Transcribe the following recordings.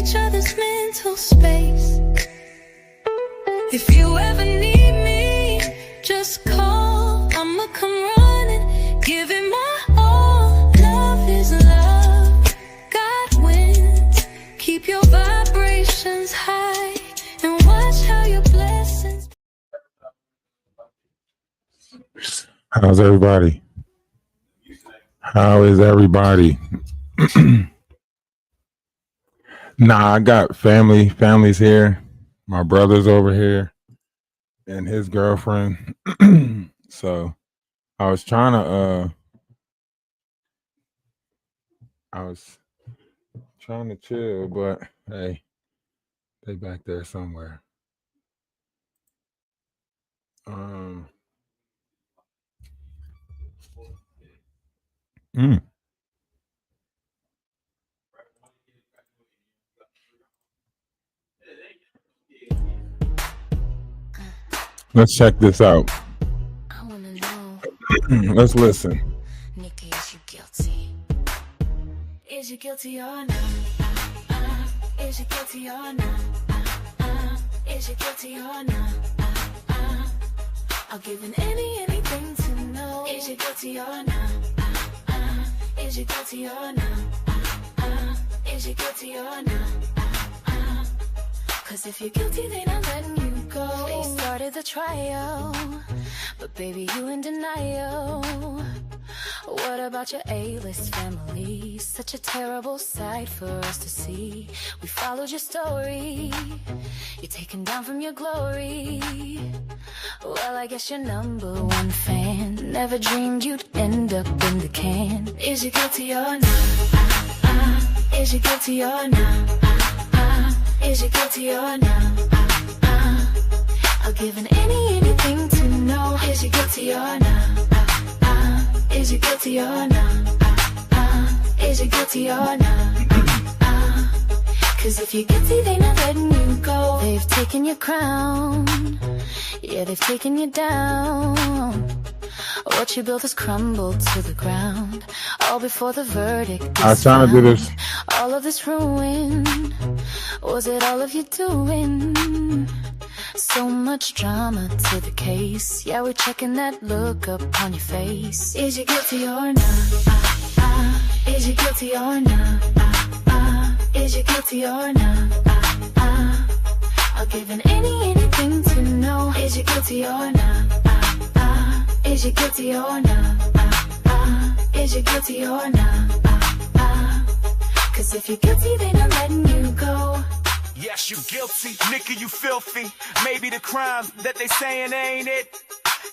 each other's mental space. If you ever need me, just call. I'ma come running, give it my all. Love is love, God wins. Keep your vibrations high and watch how your blessings. How's everybody? How is everybody? Nah, I got family's here. My brother's over here and his girlfriend. So I was trying to chill, but hey, they back there somewhere. Let's check this out. I wanna know, Let's listen. Nikki, is you guilty? Is you guilty or not? Is you guilty or not? Is you guilty or not? I'll give anything to know. Is you guilty or not? Is you guilty or not? Is you guilty or not? Cause if you're guilty, then I'm letting you go. They started the trial, but baby, you in denial. What about your A-list family? Such a terrible sight for us to see. We followed your story, you're taken down from your glory. Well, I guess you're #1 fan. Never dreamed you'd end up in the can. Is you guilty or not? Is you guilty or not? Is you guilty or not? I'll give anything to know. Is you guilty or not? Is you guilty or not? Is you guilty or not? Cause if you're guilty, they not letting you go. They've taken your crown, yeah, they've taken you down. What you built has crumbled to the ground, all before the verdict. I was trying to do this. All of this ruin, was it all of you doing? So much drama to the case. Yeah, we're checking that look up on your face. Is you guilty or not? Is you guilty or not? Is you guilty or not? I'll give anything to know. Is you guilty or not? Is you guilty or not? Is you guilty or not? Cause if you're guilty, then I'm letting you go. Yes, you guilty, nigga, you filthy. Maybe the crimes that they saying ain't it.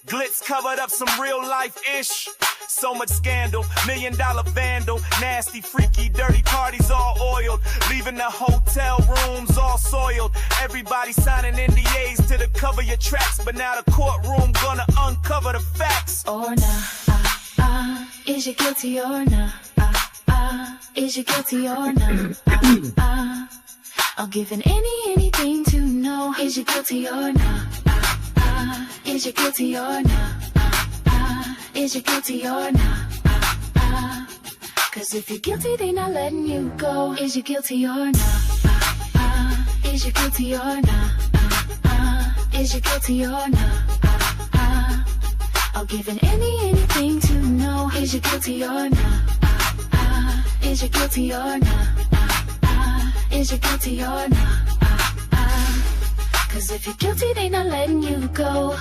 Glitz covered up some real life ish. So much scandal, $1 million vandal. Nasty, freaky, dirty parties all oiled. Leaving the hotel rooms all soiled. Everybody signing NDAs to cover your tracks. But now the courtroom gonna uncover the facts. Or not, is you guilty or not? Is you guilty or not? I'll give anything to know. Is you guilty or not? Is you guilty or not? Is you guilty or not? Cause if you're guilty, they not letting you go. Is you guilty or not? Is you guilty or not? Is you guilty or not? I'll give anything to know. Is you guilty or not? Is you guilty or not? Is you guilty or not? Cause if you're guilty, they not letting you go.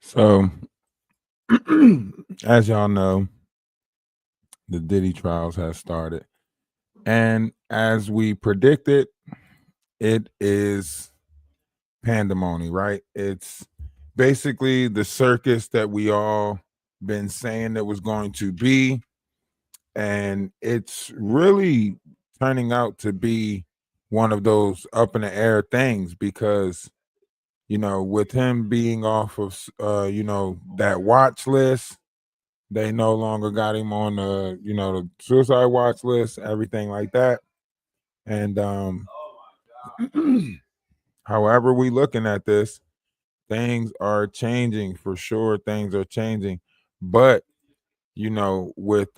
So, as y'all know, the Diddy trials has started. And as we predicted, it is pandemonium, right? It's basically the circus that we all been saying that was going to be. And it's really turning out to be one of those up in the air things because, you know, with him being off of, that watch list, they no longer got him on the, the suicide watch list, everything like that. And however we looking at this, things are changing for sure. Things are changing, but with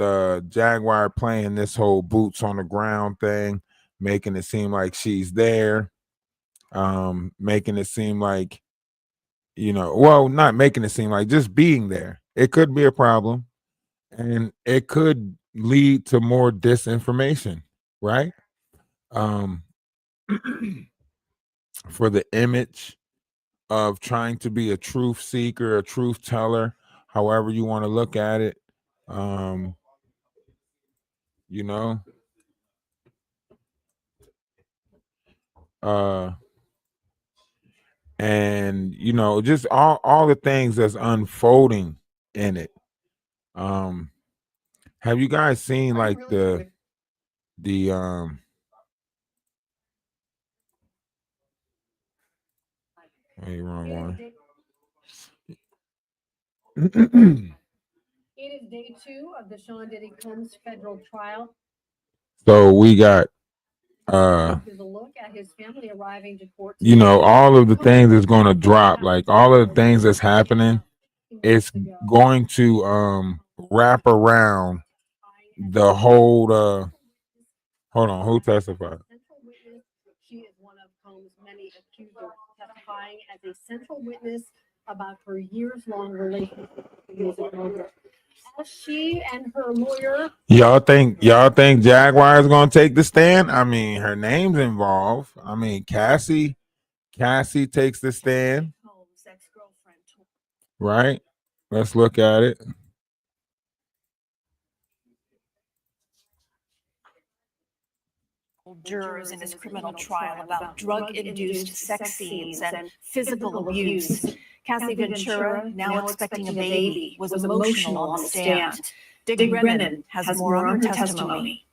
Jaguar playing this whole boots on the ground thing, making it seem like she's there, making it seem like, well, not making it seem like, just being there. It could be a problem, and it could lead to more disinformation, right? Um, for the image of trying to be a truth seeker, a truth teller, however you want to look at it. Um, you know, uh, and just all the things that's unfolding in it. Have you guys seen like the hey, wrong one. It is day 2 of the Sean Diddy Combs federal trial. So we got Here's a look at his family arriving to court. all of the things that's going to drop, like all of the things that's happening, it's going to wrap around the whole hold on, who testified? She is one of Combs' many accusers, testifying as a central witness about her years-long relationship with music mogul. As she and her lawyer. Y'all think Jaguar is gonna take the stand? I mean, her name's involved. I mean, Cassie takes the stand. Right? Let's look at it. Jurors in his criminal trial about drug-induced sex scenes and physical abuse. Cassie Ventura, now expecting a baby, was emotional on the stand. Dick Brennan has more on her testimony.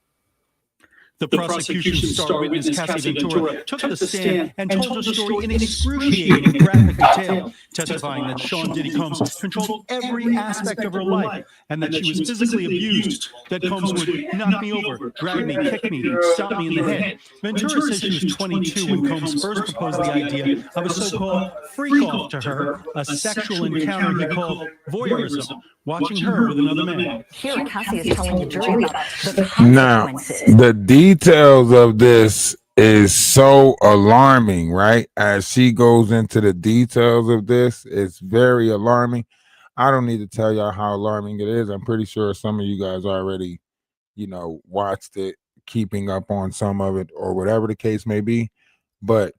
The prosecution's star witness, Cassie Ventura, took the stand and told her story in excruciating graphic detail, testifying that Sean Diddy Combs controlled every aspect of her life and that she was physically abused, that Combs would knock me over, drag me, kick me, stop me in the head. Ventura says she was 22 when Combs first proposed the idea of a so-called freak-off to her, a sexual encounter he called voyeurism, watching her with another man. Here, Cassie is telling the jury about the Now, consequences. the details of this is so alarming, right? As she goes into the details of this, it's very alarming. I don't need to tell y'all how alarming it is. I'm pretty sure some of you guys already, watched it, keeping up on some of it, or whatever the case may be. But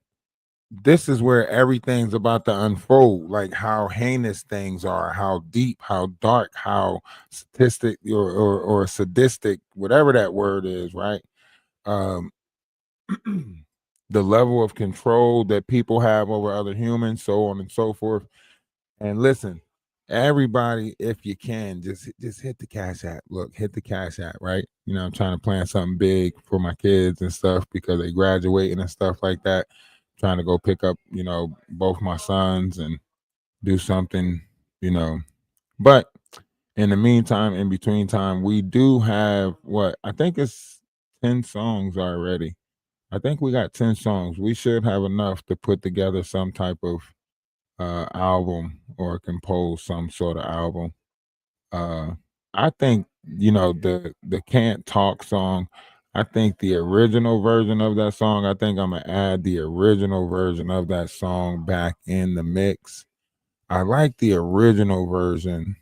this is where everything's about to unfold, like how heinous things are, how deep, how dark, how statistic or sadistic, whatever that word is, right? Um, the level of control that people have over other humans, so on and so forth. And listen, everybody, if you can, just hit the Cash App. Look, hit the Cash App, right? I'm trying to plan something big for my kids and stuff because they graduating and stuff like that. Trying to go pick up, both my sons and do something, But in the meantime, in between time, we do have what I think is 10 songs already. I think we got 10 songs. We should have enough to put together some type of album or compose some sort of album. I think the Can't Talk song. I think the original version of that song. I think I'm gonna add the original version of that song back in the mix. I like the original version.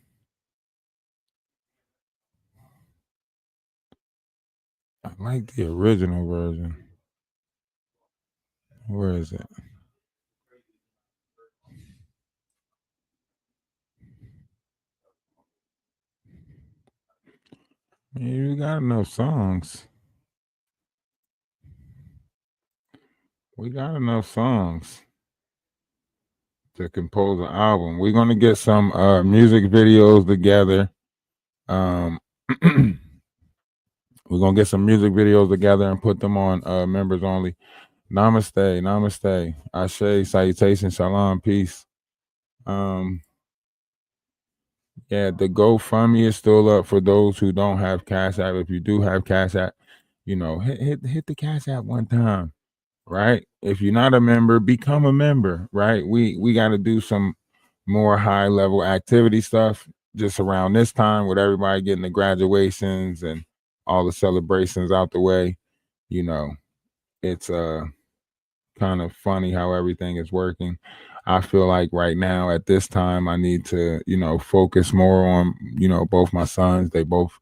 I like the original version. Where is it? You got enough songs. We got enough songs to compose an album. We're gonna get some music videos together. We're gonna get some music videos together and put them on members only. Namaste, namaste, ashe, salutation, shalom, peace. Yeah, the GoFundMe is still up for those who don't have Cash App. If you do have Cash App, hit the Cash App one time, right? If you're not a member, become a member, right? We got to do some more high level activity stuff. just around this time with everybody getting the graduations and all the celebrations out the way, it's kind of funny how everything is working. I feel like right now at this time I need to, focus more on, both my sons. They both,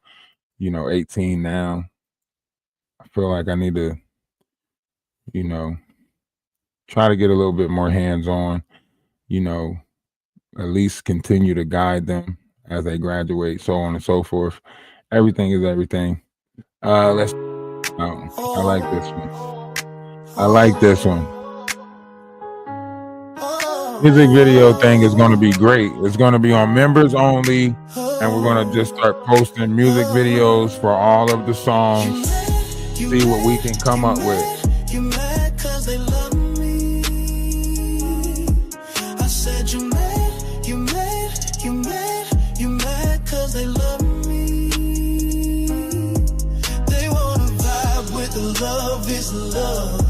18 now. I feel like I need to, try to get a little bit more hands-on, at least continue to guide them as they graduate, so on and so forth. Everything is everything. I like this one. Music video thing is going to be great. It's going to be on members only, and we're going to just start posting music videos for all of the songs, see what we can come up with. You mad cause they love me. I said you mad, you mad, you mad, you mad cause they love me. They wanna vibe with the love is love.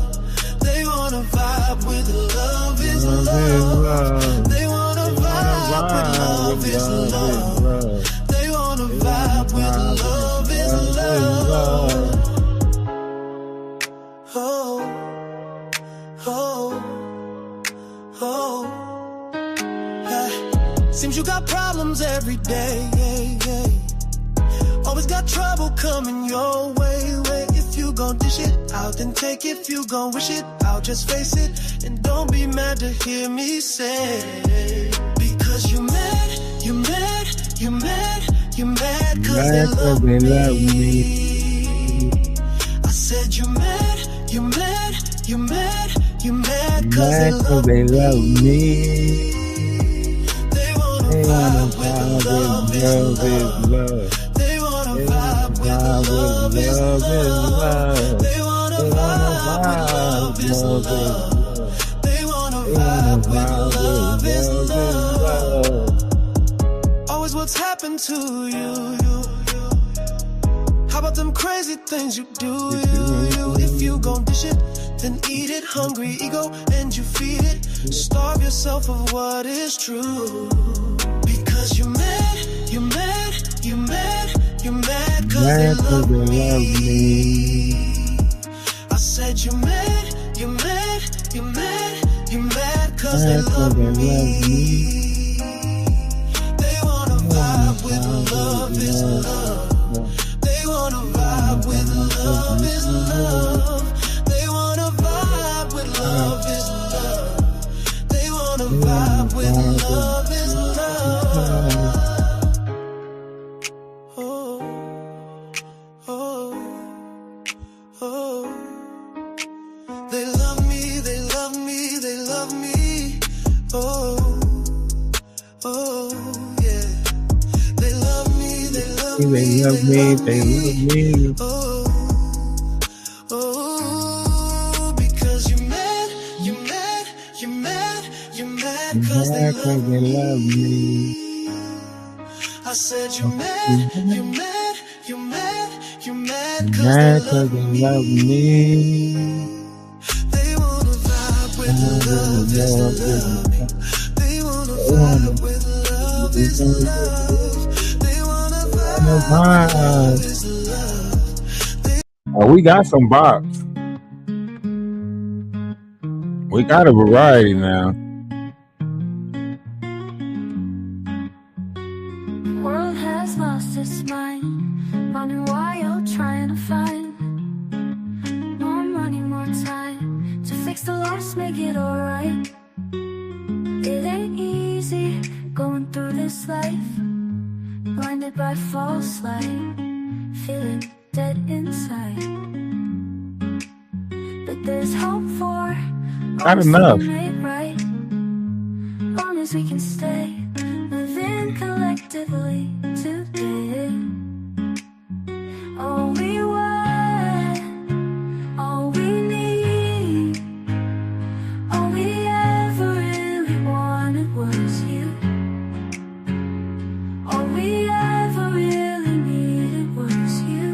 They wanna vibe with the love is love. They wanna vibe with love is love. They wanna vibe with love is love. Oh, oh, oh. Hey. Seems you got problems every day. Always got trouble coming your way. If you gon' dish it out, then take it. If you gon' wish it out, just face it. And don't be mad to hear me say, because you mad, you mad, you mad, you mad cause they love me. I said you mad, you mad, you mad, you mad cause they love me. They wanna vibe with love is love. They wanna vibe with love is love. They wanna vibe with love is love. They wanna vibe with love is love. Always what's happened to you. How about them crazy things you do? If you gon' dish it, then eat it. Hungry ego and you feed it. Starve yourself of what is true. Because you're mad, you're mad, you're mad, you're mad cause they love me. I said you're mad, you're mad, you're mad, you're mad cause they love me. They wanna vibe with love is love. They wanna vibe with love is love. They wanna vibe with love is love. They wanna vibe with love is love. Oh, oh, oh. They love me, they love me, they love me. Oh, oh, yeah. They love me, they love me, they love me, they love me. Oh, oh, because you're mad, you're mad, you're mad, you're mad cause they love me. I said you're mad, you're mad, you're mad, you're mad cause they love me. They wanna vibe with love is love. They wanna vibe with love is love. They wanna vibe with love is love. Oh, we got some bops. We got a variety now. World has lost its mind, running wild trying to find more money, more time to fix the loss, make it alright. It ain't easy going through this life, blinded by false light, feeling dead inside. But there's hope for Not enough. right, long as we can stay living collectively today. All we want, all we need, all we ever really wanted was you. All we ever really needed was you.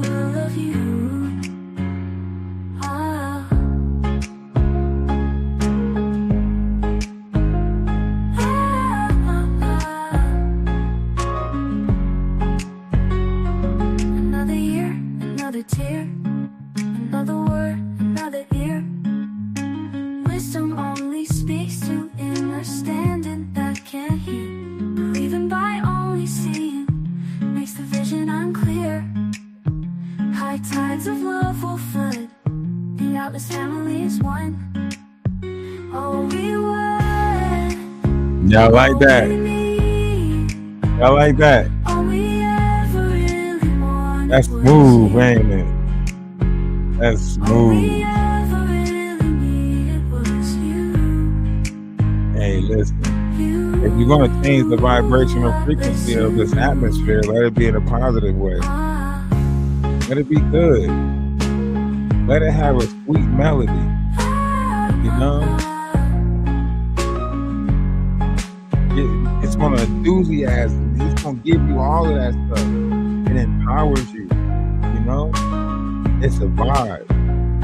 I love you. this family is one. Oh, we were. Y'all like that? Y'all like that? That's smooth, ain't it? That's smooth. Hey, listen. If you're gonna change the vibrational frequency of this atmosphere, let it be in a positive way. Let it be good. Let it have a sweet melody. You know? It's gonna enthusiasm. It's gonna give you all of that stuff. It empowers you. You know? It's a vibe.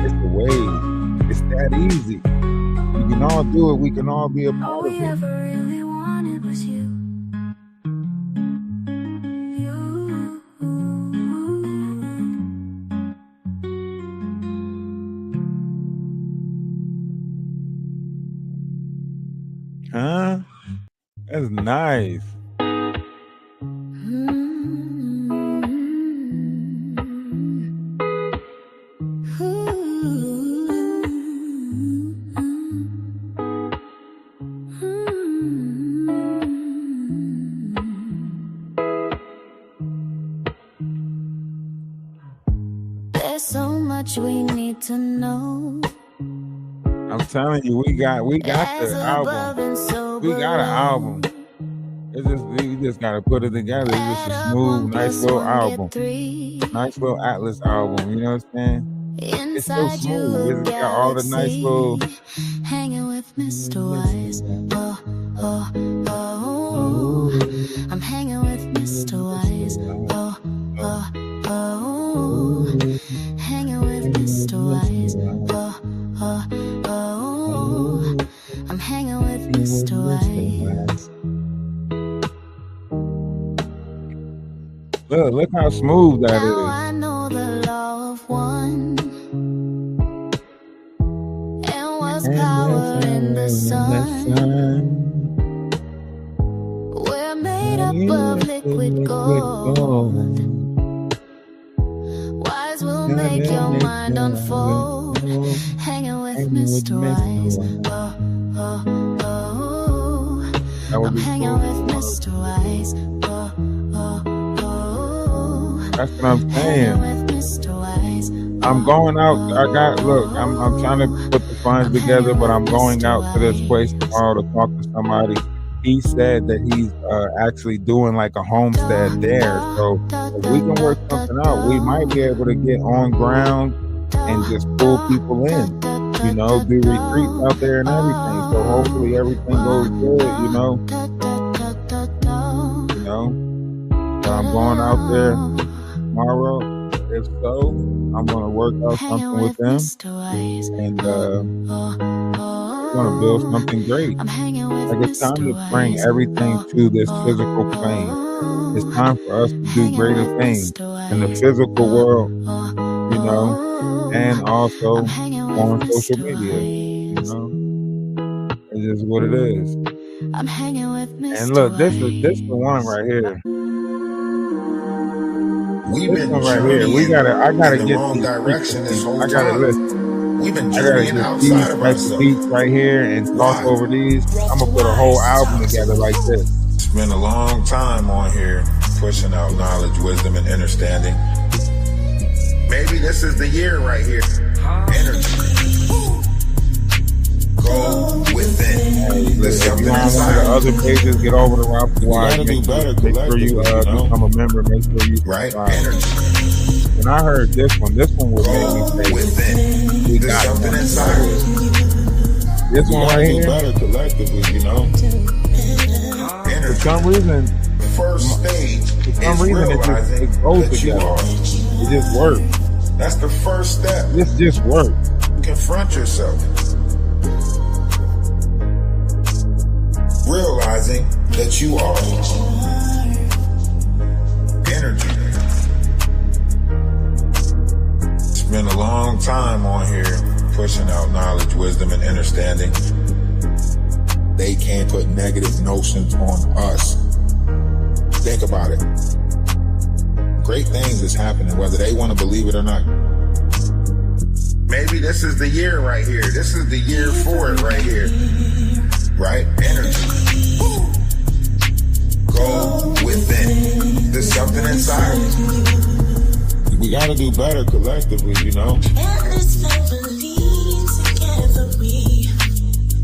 It's a wave. It's that easy. We can all do it. We can all be a part All of we it. ever really wanted was you. Huh? That's nice. There's so much we need to know. I'm telling you, we got As the above album. and so We got an album. It's just we just gotta put it together. It's just a smooth, nice little album. Nice little Atlas album, you know what I'm saying? It's so Inside you, smooth. It's got all the nice little hanging with Mr. Wise. Oh, oh, oh. I'm hanging with Mr. Wise. Oh, oh, oh. Hanging with Mr. Wise. Oh, oh, oh. I'm hanging with Mr. Wise. Look how smooth that Now is. I know the law of one. And what's power in the sun? We're made up of liquid gold. Wise will make your mind unfold. Hanging with Mr. Wise. Oh, oh, oh. I'm hanging with Mr. Wise. Oh, oh, oh. That's what I'm saying. Hanging with Mr. Wise. I'm going out. I'm trying to put the funds together, but I'm going out to this place tomorrow to talk to somebody. He said that he's actually doing like a homestead there. So if we can work something out, we might be able to get on ground and just pull people in. You know, do retreats out there and everything. So hopefully everything goes good. You know. So I'm going out there tomorrow. If so, I'm gonna work out something with them, and we're gonna build something great. Like it's time to bring everything to this physical plane. It's time for us to do greater things in the physical world, you know, and also on social media. You know, it's just what it is. And look, this is the one right here. We've This been one right here. I gotta get these direction this whole I gotta time. listen. We've been I gotta journeying get outside these of types of ourselves. beats right here and talk Why? over these. I'm gonna put a whole album together like this. It's been a long time on here, pushing out knowledge, wisdom, and understanding. Maybe this is the year right here. Energy. Go within. Hey, There's if something you on one of the inside. other pages, get over to Rob Wise. Make sure you become a member. Make sure you Right? subscribe. Energy. When I heard this one would make me Go say, within. we There's got something it. inside. This one right here, collectively, you know? for Energy. some reason, First stage for is some reason, it realizing goes that you together. are. It just works. That's the first step. This just works. Confront yourself. Realizing that you are energy. It's been a long time on here pushing out knowledge, wisdom, and understanding. They can't put negative notions on us. Think about it. Great things is happening, whether they want to believe it or not. Maybe this is the year right here. This is the year for it right here. Right? Energy. Go within. There's something inside of you. We gotta do better collectively, you know?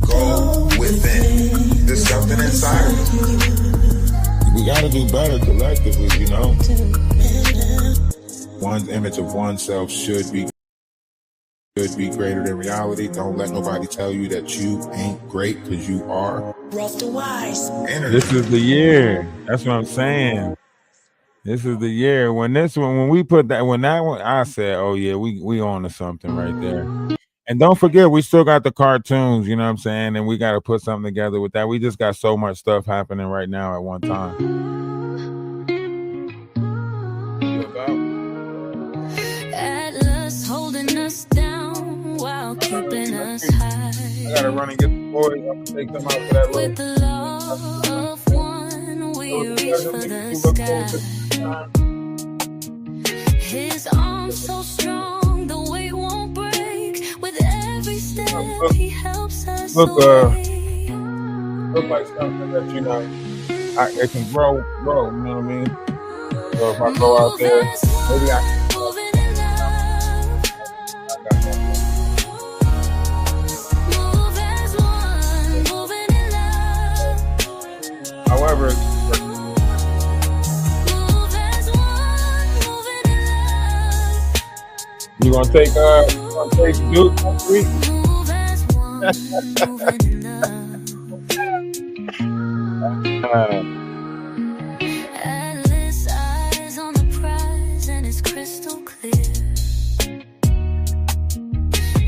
Go within. There's something inside of you. We gotta do better collectively, you know? One's image of oneself should be greater than reality. Don't let nobody tell you that you ain't great, because you are. This is the year. That's what I'm saying. This is the year. When we put that, when that one, I said, oh yeah, we on to something right there. And don't forget, we still got the cartoons, you know what I'm saying? And we got to put something together with that. We just got so much stuff happening right now at one time. Atlas holding us down while keeping us high. I gotta run and get the boys. I'm gonna take them out for that. With the love of one, we reach for the sky. His arms so strong, the weight won't break. With every step, he helps us look away. like something that, you know, it can grow, you know what I mean? So if I go out there, maybe I can. However, you gonna take Duke next week? Atlas eyes on the prize and it's crystal clear.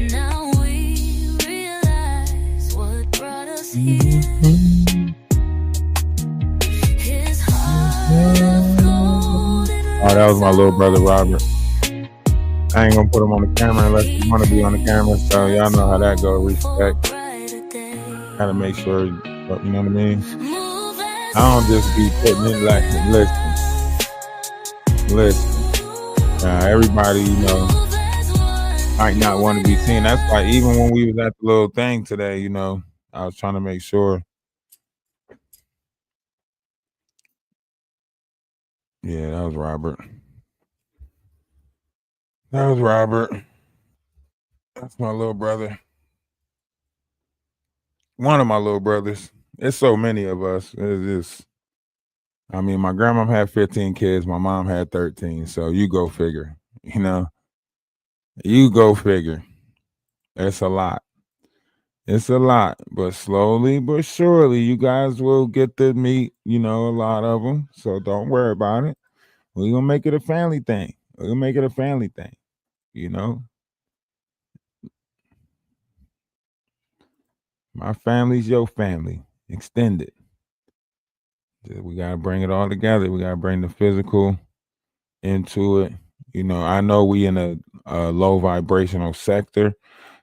Now we realize what brought us here. Oh, that was my little brother Robert. I ain't gonna put him on the camera unless you want to be on the camera. So y'all know how that goes. Respect. Gotta make sure, you know what I mean? I don't just be putting in like, listen. Everybody, you know, might not want to be seen. That's why even when we was at the little thing today, you know, I was trying to make sure. Yeah, that was Robert. That's my little brother. One of my little brothers. It's so many of us. It's just, I mean, my grandma had 15 kids. My mom had 13. So you go figure, you know. You go figure. It's a lot. It's a lot. But slowly but surely, you guys will get to meet, you know, a lot of them. So don't worry about it. We're going to make it a family thing. You know. My family's your family. Extended. We got to bring it all together. We got to bring the physical into it. You know, I know we in a low vibrational sector.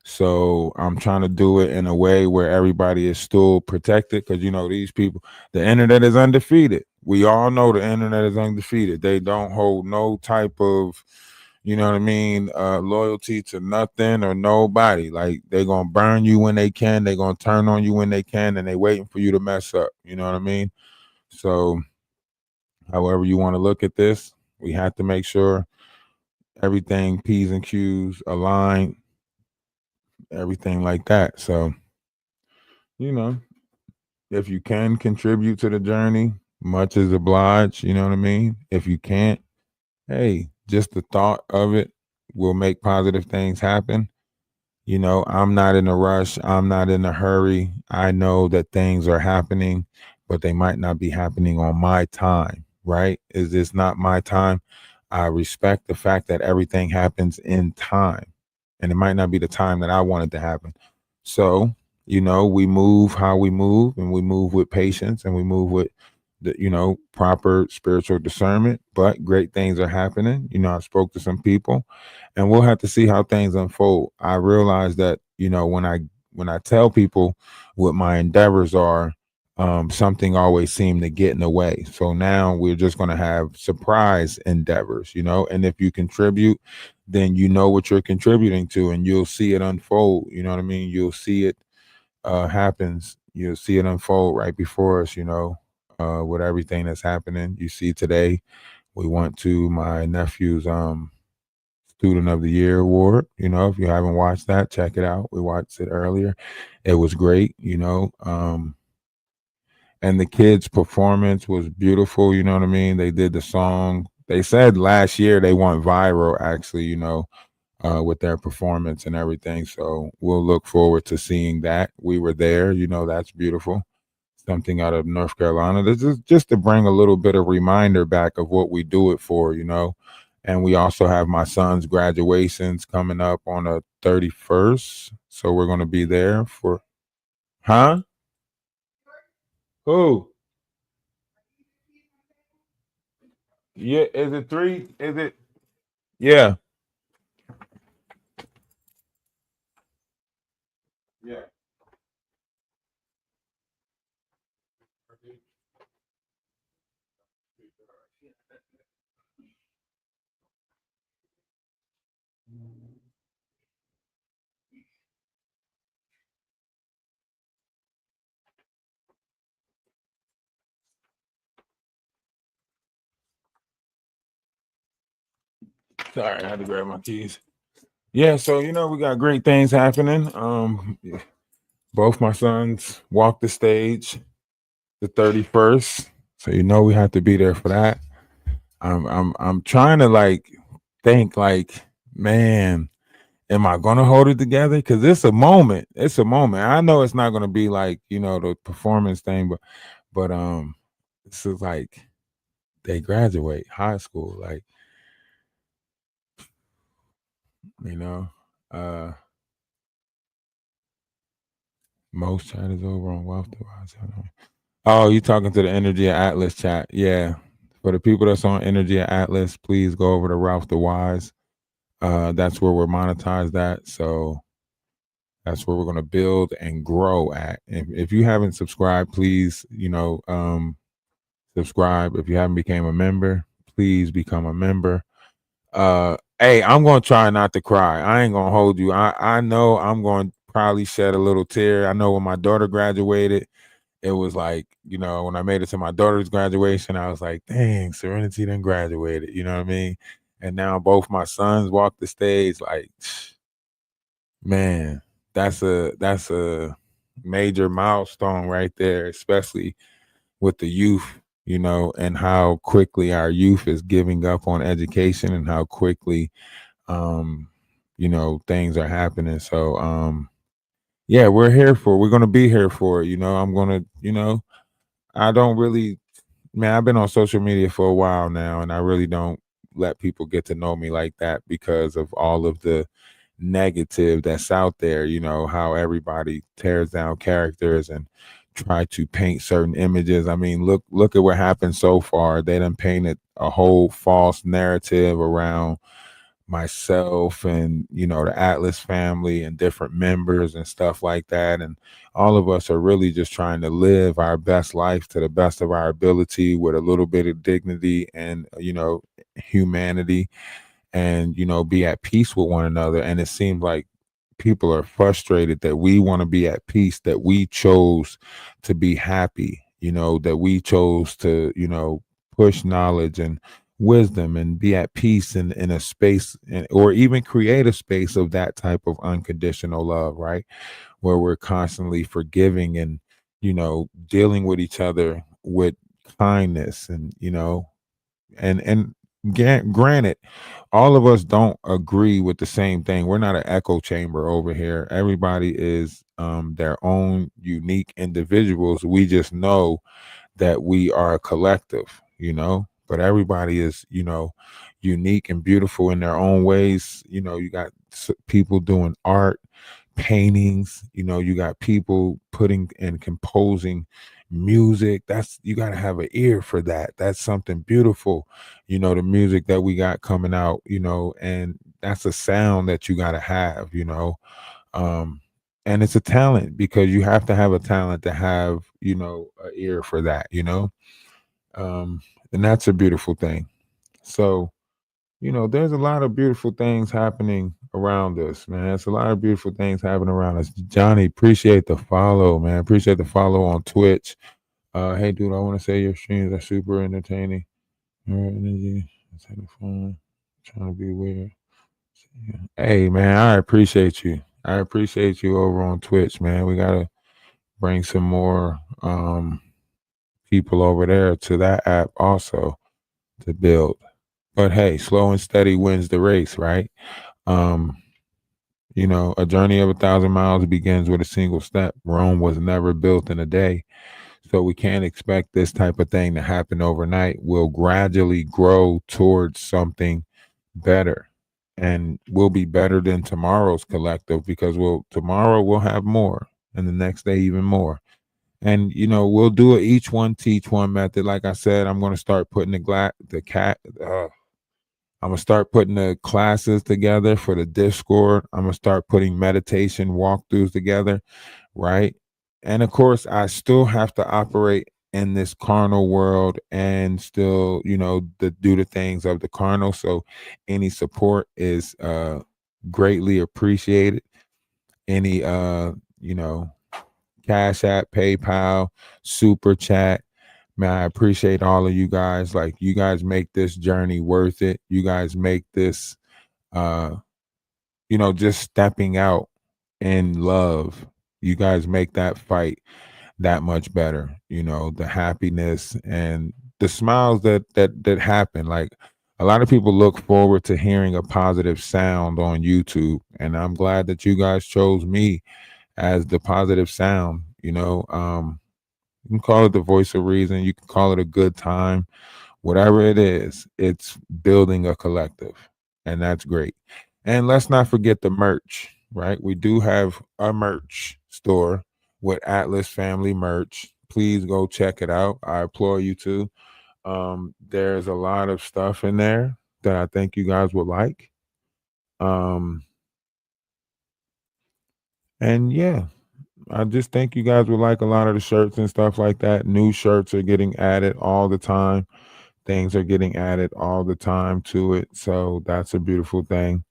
So I'm trying to do it in a way where everybody is still protected. Because, you know, these people, the internet is undefeated. We all know the internet is undefeated. They don't hold no type of, you know what I mean, loyalty to nothing or nobody. Like, they're going to burn you when they can. They're going to turn on you when they can. And they waiting for you to mess up. You know what I mean? So however you want to look at this, we have to make sure everything P's and Q's aligned, everything like that. So, you know, if you can contribute to the journey, much is obliged. You know what I mean? If you can't, hey, just the thought of it will make positive things happen. You know, I'm not in a rush. I'm not in a hurry. I know that things are happening, but they might not be happening on my time, right? Is this not my time? I respect the fact that everything happens in time, and it might not be the time that I want it to happen. So, you know, we move how we move, and we move with patience, and we move with the, you know, proper spiritual discernment. But great things are happening. You know, I spoke to some people, and we'll have to see how things unfold. I realize that, you know, when I tell people what my endeavors are, something always seemed to get in the way. So now we're just going to have surprise endeavors, you know, and if you contribute, then you know what you're contributing to, and you'll see it unfold. You know what I mean? You'll see it happens. You'll see it unfold right before us. With everything that's happening. You see today, we went to my nephew's Student of the Year award. If you haven't watched that, check it out. We watched it earlier. It was great. And the kids' performance was beautiful. You know what I mean? They did the song. They said last year they went viral, actually, with their performance and everything. So we'll look forward to seeing that. We were there. That's beautiful. Something out of North Carolina. This is just to bring a little bit of reminder back of what we do it for. And we also have my son's graduations coming up on the 31st. So we're going to be there for, huh? Who? Yeah, is it 3? Is it? Yeah. Yeah. Sorry, I had to grab my keys. Yeah, so we got great things happening. Both my sons walked the stage the 31st. So we have to be there for that. I'm trying to think man, am I gonna hold it together? Because it's a moment. It's a moment. I know it's not gonna be like, the performance thing, but this is like they graduate high school. You know, uh most chat is over on Wealth Device. Oh, you talking to the Energy at Atlas chat. Yeah. For the people that's on Energy at Atlas, please go over to Ralph the Wise. That's where we're monetized at. So that's where we're going to build and grow at. If you haven't subscribed, please, subscribe. If you haven't became a member, please become a member. Hey, I'm going to try not to cry. I ain't going to hold you. I know I'm going to probably shed a little tear. I know when my daughter graduated, it was like, when I made it to my daughter's graduation, I was like, dang, Serenity done graduated. You know what I mean? And now both my sons walk the stage. Like, man, that's a major milestone right there, especially with the youth, and how quickly our youth is giving up on education and how quickly, things are happening. So, yeah, we're going to be here for it. I'm going to, I don't really, man, I've been on social media for a while now, and I really don't let people get to know me like that because of all of the negative that's out there. How everybody tears down characters and try to paint certain images. I mean, look at what happened so far. They done painted a whole false narrative around myself and the Atlas family and different members and stuff like that, and all of us are really just trying to live our best life to the best of our ability with a little bit of dignity and humanity, and be at peace with one another. And it seems like people are frustrated that we want to be at peace, that we chose to be happy, that we chose to push knowledge and wisdom and be at peace in a space, or even create a space of that type of unconditional love, right? Where we're constantly forgiving and dealing with each other with kindness, and granted, all of us don't agree with the same thing. We're not an echo chamber over here. Everybody is their own unique individuals. We just know that we are a collective, but everybody is, unique and beautiful in their own ways. You got people doing art, paintings, you got people putting and composing music. That's, you got to have an ear for that. That's something beautiful. The music that we got coming out, and that's a sound that you got to have. um and it's a talent, because you have to have a talent to have an ear for that. um and that's a beautiful thing. So there's a lot of beautiful things happening around us, man. It's a lot of beautiful things happening around us. Johnny, appreciate the follow, man. Appreciate the follow on Twitch. Hey, dude, I want to say your streams are super entertaining. Your energy, it's having fun. Trying to be weird. Hey, man, I appreciate you. I appreciate you over on Twitch, man. We gotta bring some more people over there to that app also to build. But hey, slow and steady wins the race, right? Um, a journey of 1,000 miles begins with a single step. Rome was never built in a day. So we can't expect this type of thing to happen overnight. We'll gradually grow towards something better. And we'll be better than tomorrow's collective because tomorrow we'll have more and the next day even more. And we'll do a each one teach one method. Like I said, I'm going to start putting I'm gonna start putting the classes together for the Discord. I'm gonna start putting meditation walkthroughs together, right? And of course, I still have to operate in this carnal world and still, do the things of the carnal. So any support is greatly appreciated. Any Cash App, PayPal, Super Chat. Man, I appreciate all of you guys. Like, you guys make this journey worth it. You guys make this, just stepping out in love. You guys make that fight that much better. The happiness and the smiles that happen. Like, a lot of people look forward to hearing a positive sound on YouTube, and I'm glad that you guys chose me as the positive sound. You can call it the voice of reason. You can call it a good time. Whatever it is, it's building a collective. And that's great. And let's not forget the merch, right? We do have a merch store with Atlas Family Merch. Please go check it out. I implore you to. There's a lot of stuff in there that I think you guys would like. And yeah, I just think you guys would like a lot of the shirts and stuff like that. New shirts are getting added all the time. Things are getting added all the time to it. So that's a beautiful thing.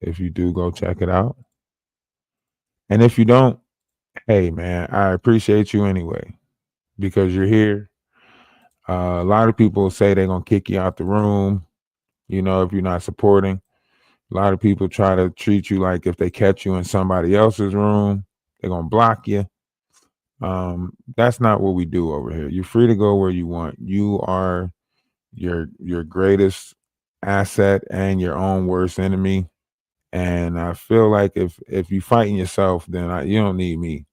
If you do, go check it out. And if you don't, hey man, I appreciate you anyway because you're here. A lot of people say they're gonna kick you out the room, if you're not supporting. A lot of people try to treat you like if they catch you in somebody else's room, they're gonna block you. That's not what we do over here. You're free to go where you want. You are your greatest asset and your own worst enemy. And I feel like if you fighting yourself, then you don't need me.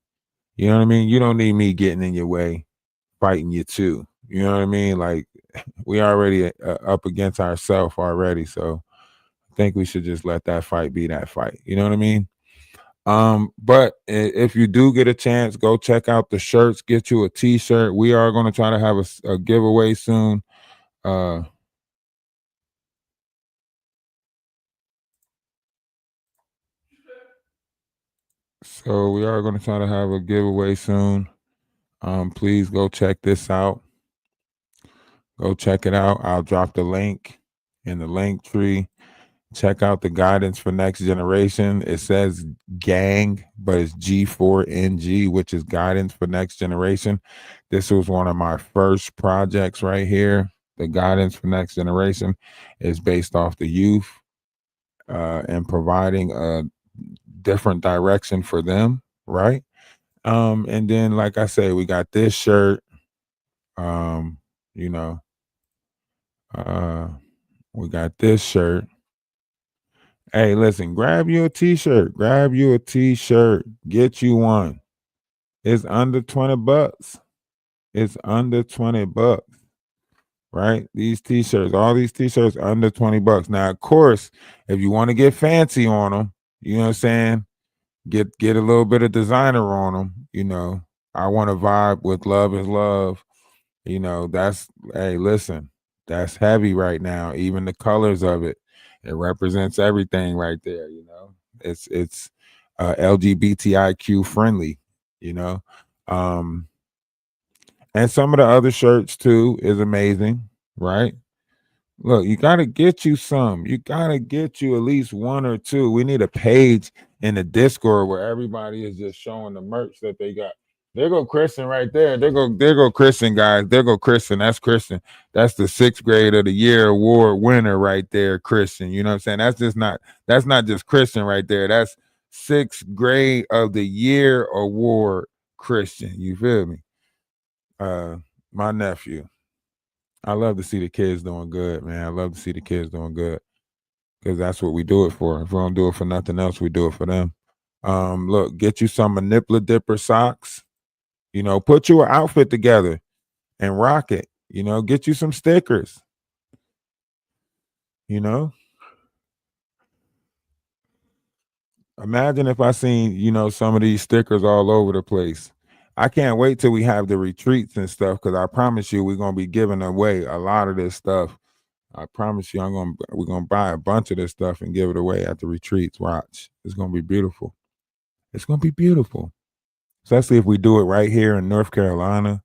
You know what I mean? You don't need me getting in your way, fighting you too. You know what I mean? Like, we already up against ourselves already. So I think we should just let that fight be that fight. You know what I mean? But if you do get a chance, go check out the shirts, get you a t-shirt. We are going to try to have a giveaway soon. So we are going to try to have a giveaway soon. Please go check this out. Go check it out. I'll drop the link in the link tree. Check out the guidance for next generation. It says gang, but it's G4NG, which is guidance for next generation. This was one of my first projects right here. The guidance for next generation is based off the youth and providing a different direction for them, right? And then, like I say, we got this shirt. We got this shirt. Hey, listen, grab you a t-shirt. Grab you a t-shirt. Get you one. It's under $20. It's under $20. Right? These t-shirts, all these t-shirts under $20. Now, of course, if you want to get fancy on them, you know what I'm saying? Get a little bit of designer on them. I want to vibe with love is love. Hey, listen, that's heavy right now. Even the colors of it represents everything right there. It's LGBTIQ friendly. And some of the other shirts too is amazing, right? Look, you gotta get you some. You gotta get you at least one or two. We need a page in the Discord where everybody is just showing the merch that they got. There go Kristen right there. There go Kristen, guys. There go Kristen. That's Kristen. That's the 6th grade of the year award winner right there, Kristen. You know what I'm saying? That's not just Kristen right there. That's 6th grade of the year award, Christian. You feel me? My nephew. I love to see the kids doing good, man. I love to see the kids doing good because that's what we do it for. If we don't do it for nothing else, we do it for them. Look, get you some manipula dipper socks. You know, put you an outfit together and rock it. You know, get you some stickers. You know, imagine if I seen, you know, some of these stickers all over the place. I can't wait till we have the retreats and stuff because I promise you we're gonna be giving away a lot of this stuff. I promise you we're gonna buy a bunch of this stuff and give it away at the retreats. Watch. It's gonna be beautiful. It's gonna be beautiful. Especially if we do it right here in North Carolina.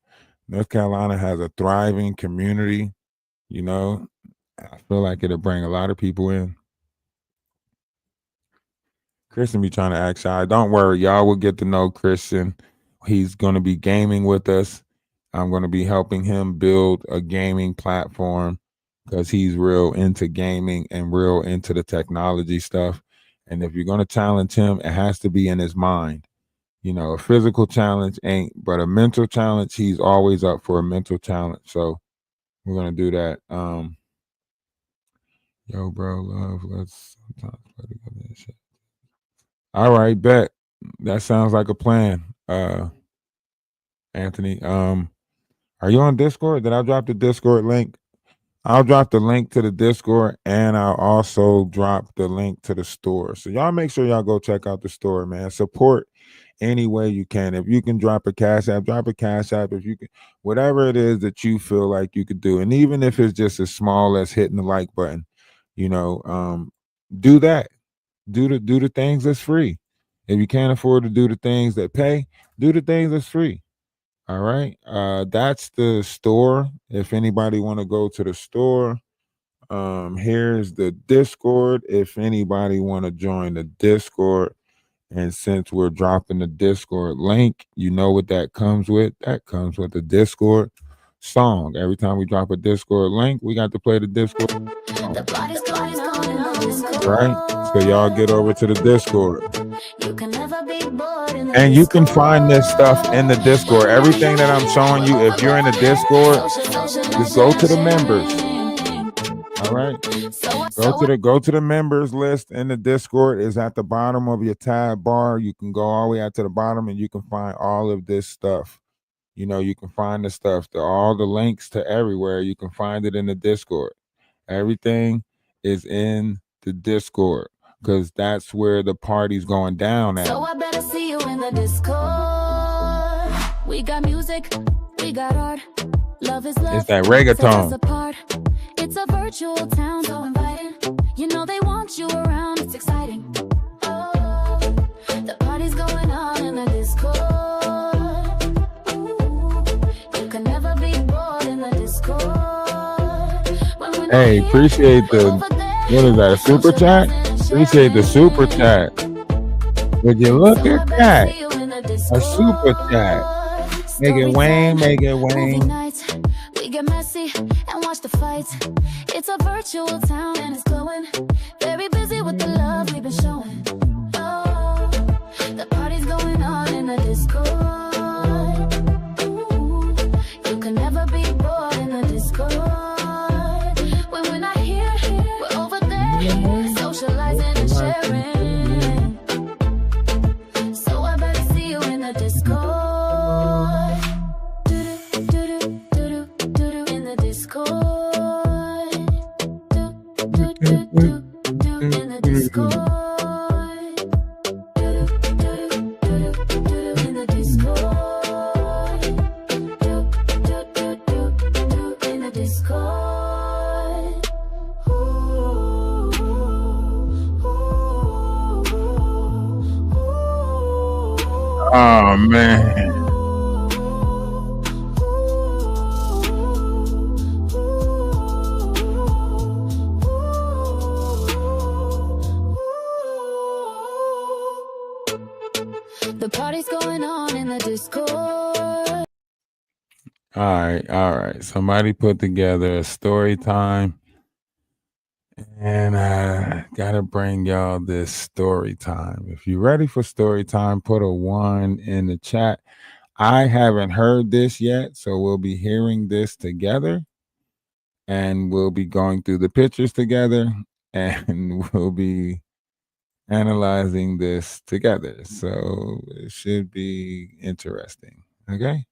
North Carolina has a thriving community, you know. I feel like it'll bring a lot of people in. Christian be trying to act shy. Don't worry, y'all will get to know Christian. He's going to be gaming with us. I'm going to be helping him build a gaming platform because he's real into gaming and real into the technology stuff. And if you're going to challenge him, it has to be in his mind. You know, a physical challenge ain't, but a mental challenge, he's always up for a mental challenge. So we're going to do that. Yo, bro, love, let's sometimes play together and shit. All right, bet. That sounds like a plan. Anthony, are you on Discord? Did I drop the Discord link? I'll drop the link to the Discord and I'll also drop the link to the store. So y'all make sure y'all go check out the store, man. Support any way you can. If you can drop a cash app, drop a cash app. If you can, whatever it is that you feel like you could do. And even if it's just as small as hitting the like button, you know, do that. Do the things that's free. If you can't afford to do the things that pay, do the things that's free. All right. That's the store. If anybody want to go to the store, here's the Discord. If anybody want to join the Discord, and since we're dropping the Discord link, you know what that comes with? That comes with the Discord song. Every time we drop a Discord link, we got to play the Discord song. Right? So y'all get over to the Discord. And you can find this stuff in the Discord. Everything that I'm showing you, if you're in the Discord, just go to the members. All right. Go to the members list in the Discord. Is at the bottom of your tab bar. You can go all the way out to the bottom and you can find all of this stuff. You know, you can find the stuff, all the links to everywhere. You can find it in the Discord. Everything is in the Discord because that's where the party's going down at. So I better see you in the Discord. We got music, we got art. Love is love. It's that reggaeton. It's a virtual town, so inviting. You know they want you around, it's exciting. Oh, the party's going on in the Discord. Ooh, you can never be bored in the Discord. Hey, appreciate the, what is that, a super chat? Appreciate the super chat. Would you look at that? A super chat. Make it Wayne, make it Wayne. We get messy and watch the fights. It's a virtual town and it's glowing. Very busy with the love we've been showing. Oh, the party's going on in the Discord. Ooh, you can never be bored in the Discord. When we're not here, we're over there, socializing and sharing. So I better see you in the Discord. Oh man. All right. Somebody put together a story time, and I gotta bring y'all this story time. If you're ready for story time, put a 1 in the chat. I haven't heard this yet, so we'll be hearing this together, and we'll be going through the pictures together, and we'll be analyzing this together. So it should be interesting. Okay.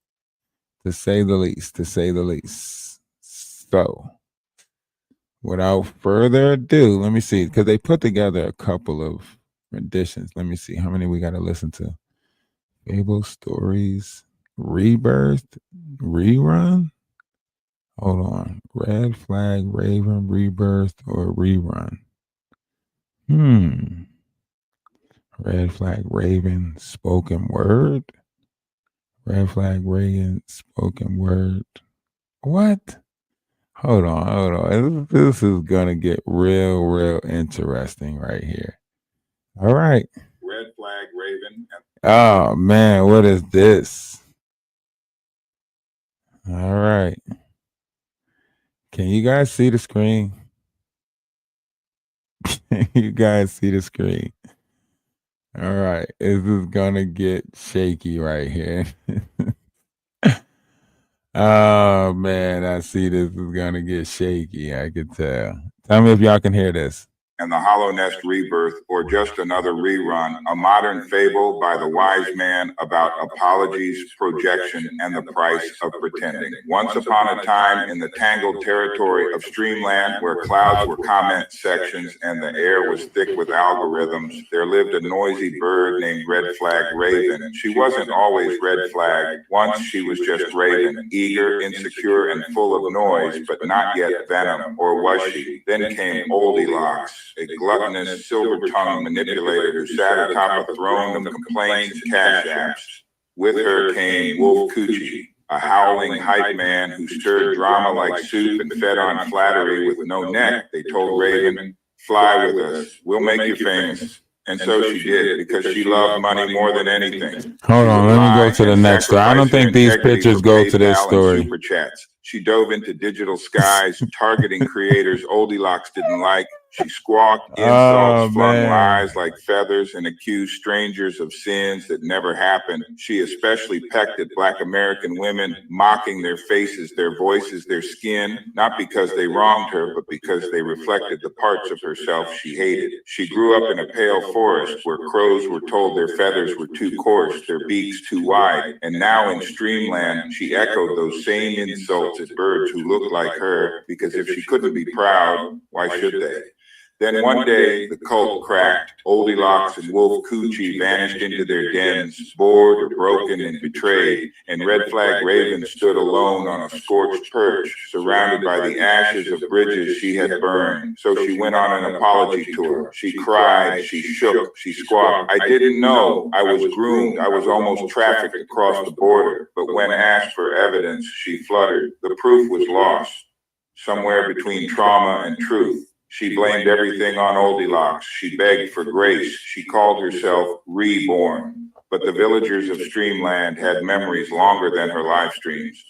To say the least, to say the least. So without further ado, let me see, because they put together a couple of renditions. Let me see how many we got to listen to. Fable Stories, Rebirth, Rerun. Hold on. Red Flag, Raven, Rebirth, or Rerun. Red Flag, Raven, Spoken Word. Red Flag, Raven, Spoken Word. What? Hold on. This is gonna get real interesting right here. All right. Red Flag, Raven. Oh man, what is this? All right. Can you guys see the screen? Can you guys see the screen? All right. This is gonna get shaky right here. Oh man, I see this is gonna get shaky. I can tell. Tell me if y'all can hear this. And the Hollow Nest Rebirth, or just another rerun, a modern fable by the wise man about apologies, projection, and the price of pretending. Once upon a time, in the tangled territory of Streamland, where clouds were comment sections and the air was thick with algorithms, there lived a noisy bird named Red Flag Raven. She wasn't always Red Flag. Once she was just Raven, eager, insecure, and full of noise, but not yet venom, or was she? Then came Oldylocks, a gluttonous, silver-tongued manipulator who sat atop a throne of complaints and cash apps. With her came Wolf Coochie, a howling hype man who stirred drama like soup and fed on flattery with no neck. They told Raven, "Fly with us, we'll make you famous." And so she did, because she loved money more than anything. Hold on, let me go to the next story. I don't think these pictures go to this story. Super chats. She dove into digital skies, targeting creators Oldylocks didn't like. She squawked insults, flung lies like feathers, and accused strangers of sins that never happened. She especially pecked at Black American women, mocking their faces, their voices, their skin, not because they wronged her, but because they reflected the parts of herself she hated. She grew up in a pale forest where crows were told their feathers were too coarse, their beaks too wide, and now in Streamland, she echoed those same insults at birds who looked like her, because if she couldn't be proud, why should they? Then one day, the cult cracked. Oldylocks and Wolf Coochie vanished into their dens, bored or broken and betrayed, and Red Flag Raven stood alone on a scorched perch, surrounded by the ashes of bridges she had burned. So she went on an apology tour. She cried, she shook, she squawked. "I didn't know. I was groomed. I was almost trafficked across the border." But when asked for evidence, she fluttered. The proof was lost, somewhere between trauma and truth. She blamed everything on Oldylocks. She begged for grace. She called herself reborn. But the villagers of Streamland had memories longer than her live streams.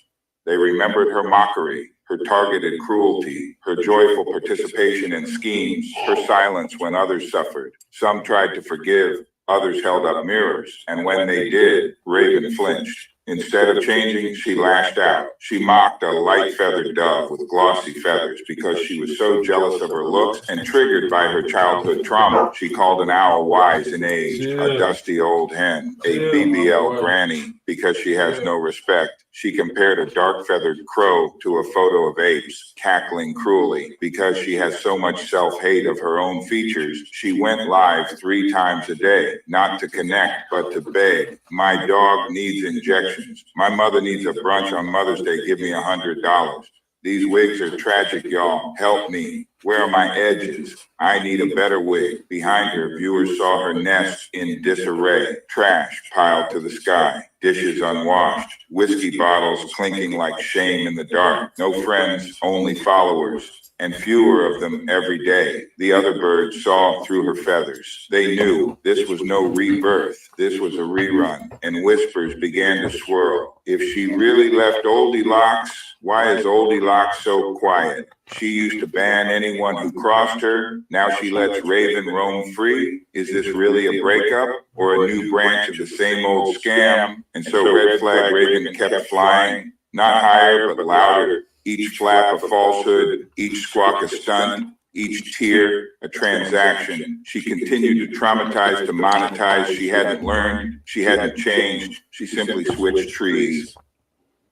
They remembered her mockery, her targeted cruelty, her joyful participation in schemes, her silence when others suffered. Some tried to forgive, others held up mirrors, and when they did, Raven flinched. Instead of changing, she lashed out. She mocked a light-feathered dove with glossy feathers because she was so jealous of her looks and triggered by her childhood trauma. She called an owl wise in age, a dusty old hen, a BBL granny, because she has no respect. She compared a dark-feathered crow to a photo of apes, cackling cruelly. Because she has so much self-hate of her own features, she went live 3 times a day, not to connect, but to beg. "My dog needs injections. My mother needs a brunch on Mother's Day. Give me $100. These wigs are tragic, y'all. Help me." Where are my edges? I need a better wig. Behind her, viewers saw her nest in disarray. Trash piled to the sky. Dishes unwashed. Whiskey bottles clinking like shame in the dark. No friends, only followers. And fewer of them every day. The other birds saw through her feathers. They knew this was no rebirth. This was a rerun. And whispers began to swirl. If she really left Oldie Locks, why is Oldie Locks so quiet? She used to ban anyone who crossed her. Now she lets Raven roam free. Is this really a breakup or a new branch of the same old scam? And so Red Flag Raven kept flying, not higher but louder. Each flap a falsehood, each squawk a stunt, each tear a transaction. She continued to traumatize, to monetize. She hadn't learned, she hadn't changed. She simply switched trees.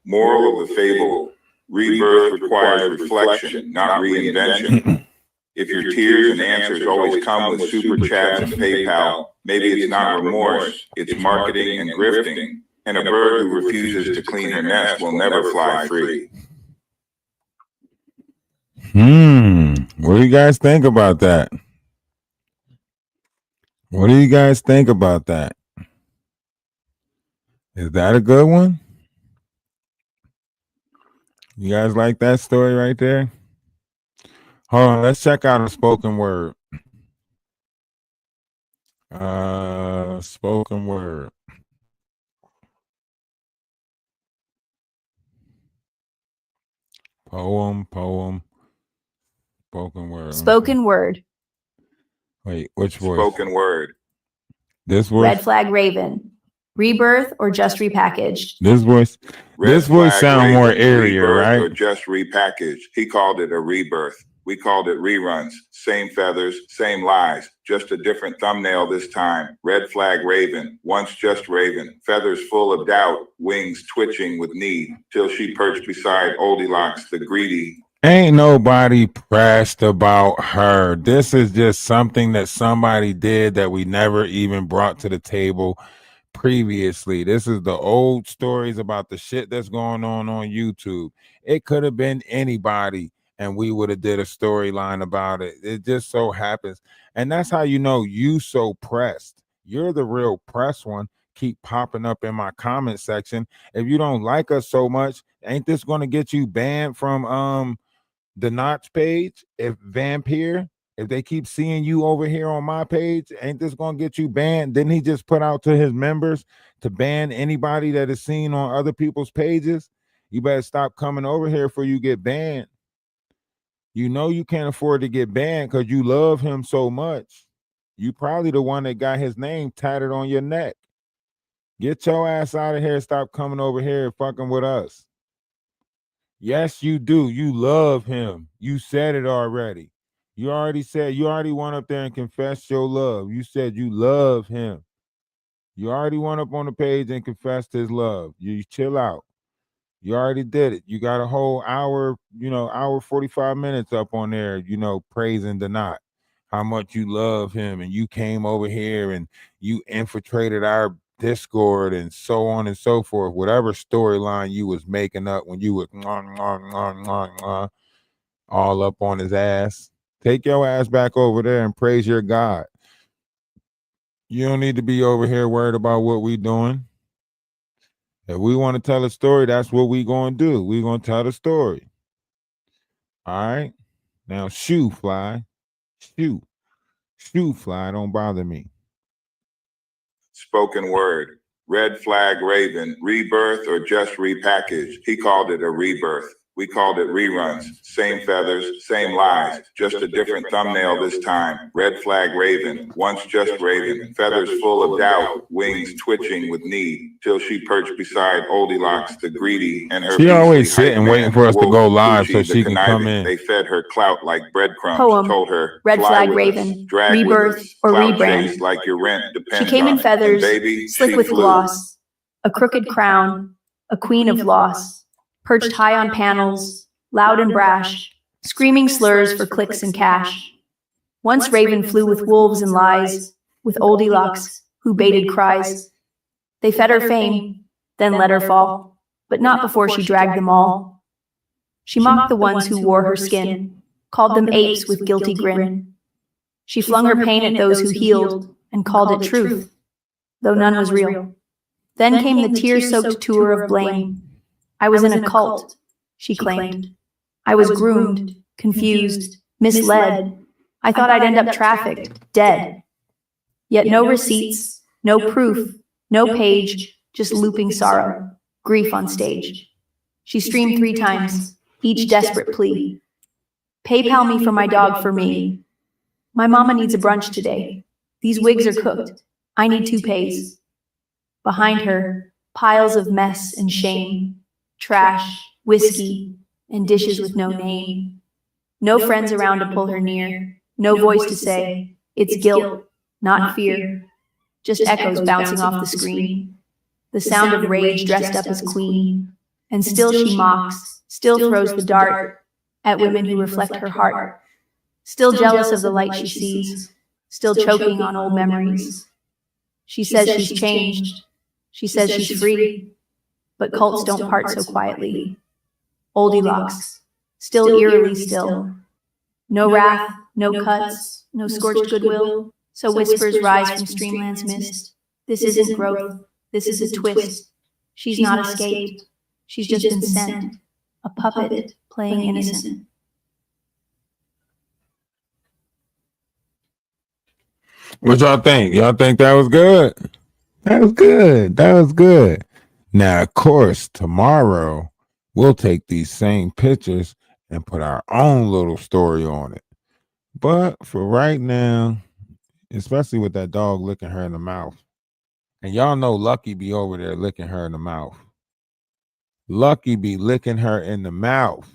Moral of the fable: rebirth requires reflection, not reinvention. If your tears and answers always come with super chats and PayPal, maybe it's not remorse, it's marketing and grifting. And a bird who refuses to clean her nest will never fly free. What do you guys think about that? What do you guys think about that? Is that a good one? You guys like that story right there? Hold on, let's check out a spoken word. Spoken word. Poem, spoken word. Spoken word. Wait, which voice? Spoken word. This voice? Red Flag Raven. Rebirth or just repackaged? This voice? This voice sound more airier, right? Or just repackaged. He called it a rebirth. We called it reruns. Same feathers, same lies. Just a different thumbnail this time. Red Flag Raven. Once just Raven. Feathers full of doubt. Wings twitching with need. Till she perched beside Oldie Locks, the greedy. Ain't nobody pressed about her. This is just something that somebody did that we never even brought to the table previously. This is the old stories about the shit that's going on YouTube. It could have been anybody and we would have did a storyline about it. It just so happens. And that's how you know you so pressed. You're the real press one. Keep popping up in my comment section. If you don't like us so much, ain't this going to get you banned from the Notch page? If Vampire, if they keep seeing you over here on my page, ain't this gonna get you banned? Didn't he just put out to his members to ban anybody that is seen on other people's pages? You better stop coming over here before you get banned. You know you can't afford to get banned because you love him so much. You probably the one that got his name tatted on your neck. Get your ass out of here. Stop coming over here fucking with us. Yes, you do. You love him. You said it already. You already went up there and confessed your love. You said you love him. You already went up on the page and confessed his love. You chill out. You already did it. You got a whole hour, hour 45 minutes up on there, praising the Knot, how much you love him. And you came over here and you infiltrated our Discord and so on and so forth. Whatever storyline you was making up when you was all up on his ass. Take your ass back over there and praise your God. You don't need to be over here worried about what we doing. If we want to tell a story, that's what we gonna do. We gonna tell the story. All right. Now shoo, fly. Shoo, fly. Don't bother me. Spoken word. Red Flag Raven. Rebirth or just repackaged. He called it a rebirth. We called it reruns. Same feathers, same lies. Just a different thumbnail this time. Red Flag Raven. Once just Raven. Feathers full of doubt. Wings twitching with need. Till she perched beside Oldie Locks, the greedy, and her. She always sitting waiting for us to go live so she can come in. They fed her clout like breadcrumbs. Poem. Told her Red Flag Raven. Rebirth or rebrand. Like your rent depends. She came in feathers, baby, slick with gloss, a crooked crown, a queen of loss, perched high on panels, loud and brash, screaming slurs for clicks and cash. Once Raven flew with wolves and lies, with Oldie Locks, who baited cries. They fed her fame, then let her fall, but not before she dragged them all. She mocked the ones who wore her skin, called them apes with guilty grin. She flung her pain at those who healed and called it truth, though none was real. Then came the tear-soaked tour of blame. I was in a cult, she claimed. I was groomed, confused, misled. I thought I'd end up trafficked, dead. Yet no receipts, no proof, no page, just looping sorrow, grief on stage. She streamed 3 times, each desperate plea. PayPal me for my dog for me. My mama needs a brunch today. These wigs are cooked. I need toupees. Behind her, piles of mess and shame, trash, whiskey, and dishes with no name. No friends around to pull her near, no voice to say, it's guilt, not fear. Just echoes bouncing off the screen. The sound of rage dressed up as queen. And still she mocks, still throws the dart at women who reflect her heart. Still jealous of the light she sees, still choking on old memories. She says she's changed. She says she's free. But cults don't part so quietly. Oldie locks, still eerily still. No wrath, no cuts, no scorched goodwill. So whispers rise from streamland's mist. This isn't growth, this is a twist. She's not escaped. She's just been sent, a puppet playing innocent. What y'all think? Y'all think that was good? That was good. That was good. Now, of course, tomorrow we'll take these same pictures and put our own little story on it. But for right now, especially with that dog licking her in the mouth, and y'all know Lucky be over there licking her in the mouth. Lucky be licking her in the mouth.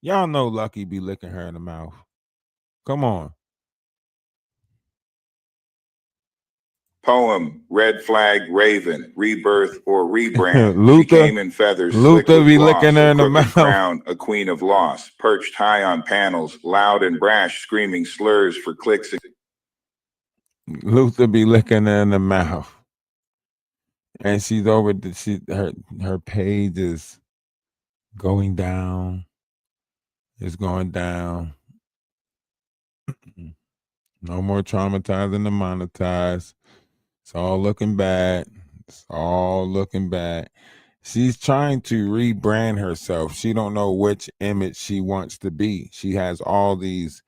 Y'all know Lucky be licking her in the mouth. Come on. Poem, Red Flag, Raven, Rebirth, or Rebrand. Luther, She came in feathers, Luther slick with be gloss, licking her in the a crooked mouth. crown, a queen of loss, perched high on panels, loud and brash, screaming slurs for clicks. Luther be licking her in the mouth. And she's over her page is going down. It's going down. No more traumatizing to monetize. It's all looking bad. It's all looking bad. She's trying to rebrand herself. She don't know which image she wants to be. She has all these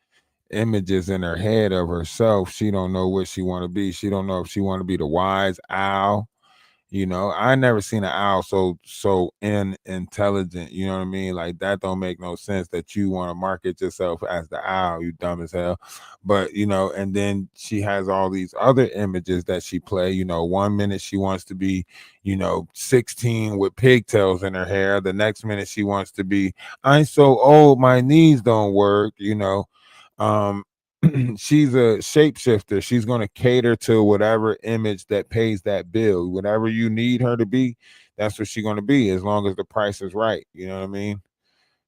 images in her head of herself. She don't know what she want to be. She don't know if she want to be the wise owl. You know, I never seen an owl so intelligent. You know what I mean? Like that don't make no sense that you want to market yourself as the owl. You dumb as hell. But you know, and then she has all these other images that she play. You know, 1 minute she wants to be, 16 with pigtails in her hair. The next minute she wants to be, I'm so old, my knees don't work. She's a shapeshifter. She's going to cater to whatever image that pays that bill. Whatever you need her to be, that's what she's going to be, as long as the price is right. You know what I mean?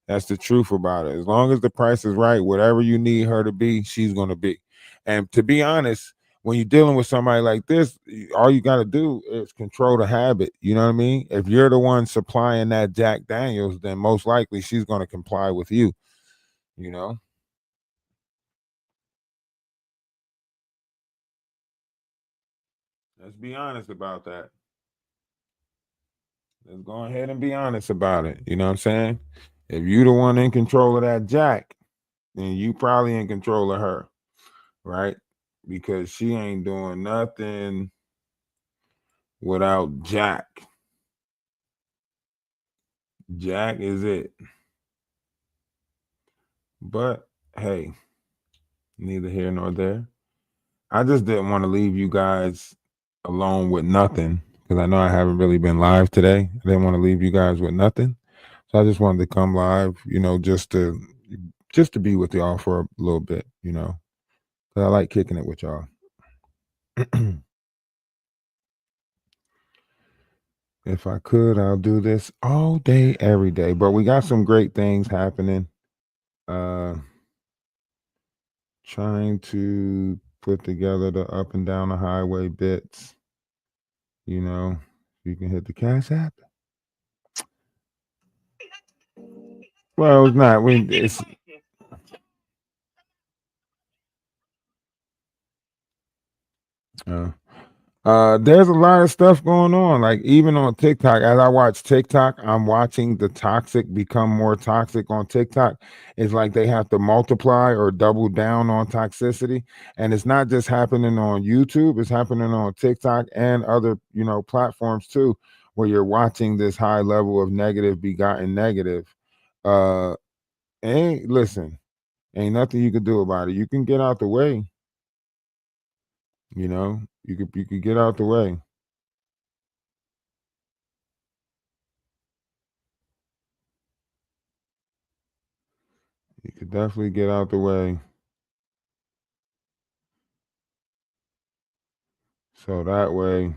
That's the truth about it. As long as the price is right, whatever you need her to be, she's going to be. And to be honest, when you're dealing with somebody like this, all you got to do is control the habit. You know what I mean? If you're the one supplying that Jack Daniels, then most likely she's going to comply with you. You know? Let's be honest about that. Let's go ahead and be honest about it. You know what I'm saying? If you the one in control of that Jack, then you probably in control of her, right? Because she ain't doing nothing without Jack. Jack is it. But hey, neither here nor there. I just didn't want to leave you guys alone with nothing, because I know I haven't really been live today. I didn't want to leave you guys with nothing. So I just wanted to come live, just to be with y'all for a little bit, because I like kicking it with y'all. If I could, I'll do this all day, every day. But we got some great things happening. Trying to put together the up and down the highway bits. You can hit the Cash App. Well, it's not. There's a lot of stuff going on. Like even on TikTok, as I watch TikTok, I'm watching the toxic become more toxic on TikTok. It's like they have to multiply or double down on toxicity. And it's not just happening on YouTube, it's happening on TikTok and other, platforms too, where you're watching this high level of negative begotten negative. Uh listen, ain't nothing you can do about it. You can get out the way, you could get out the way. You could definitely get out the way. So that way,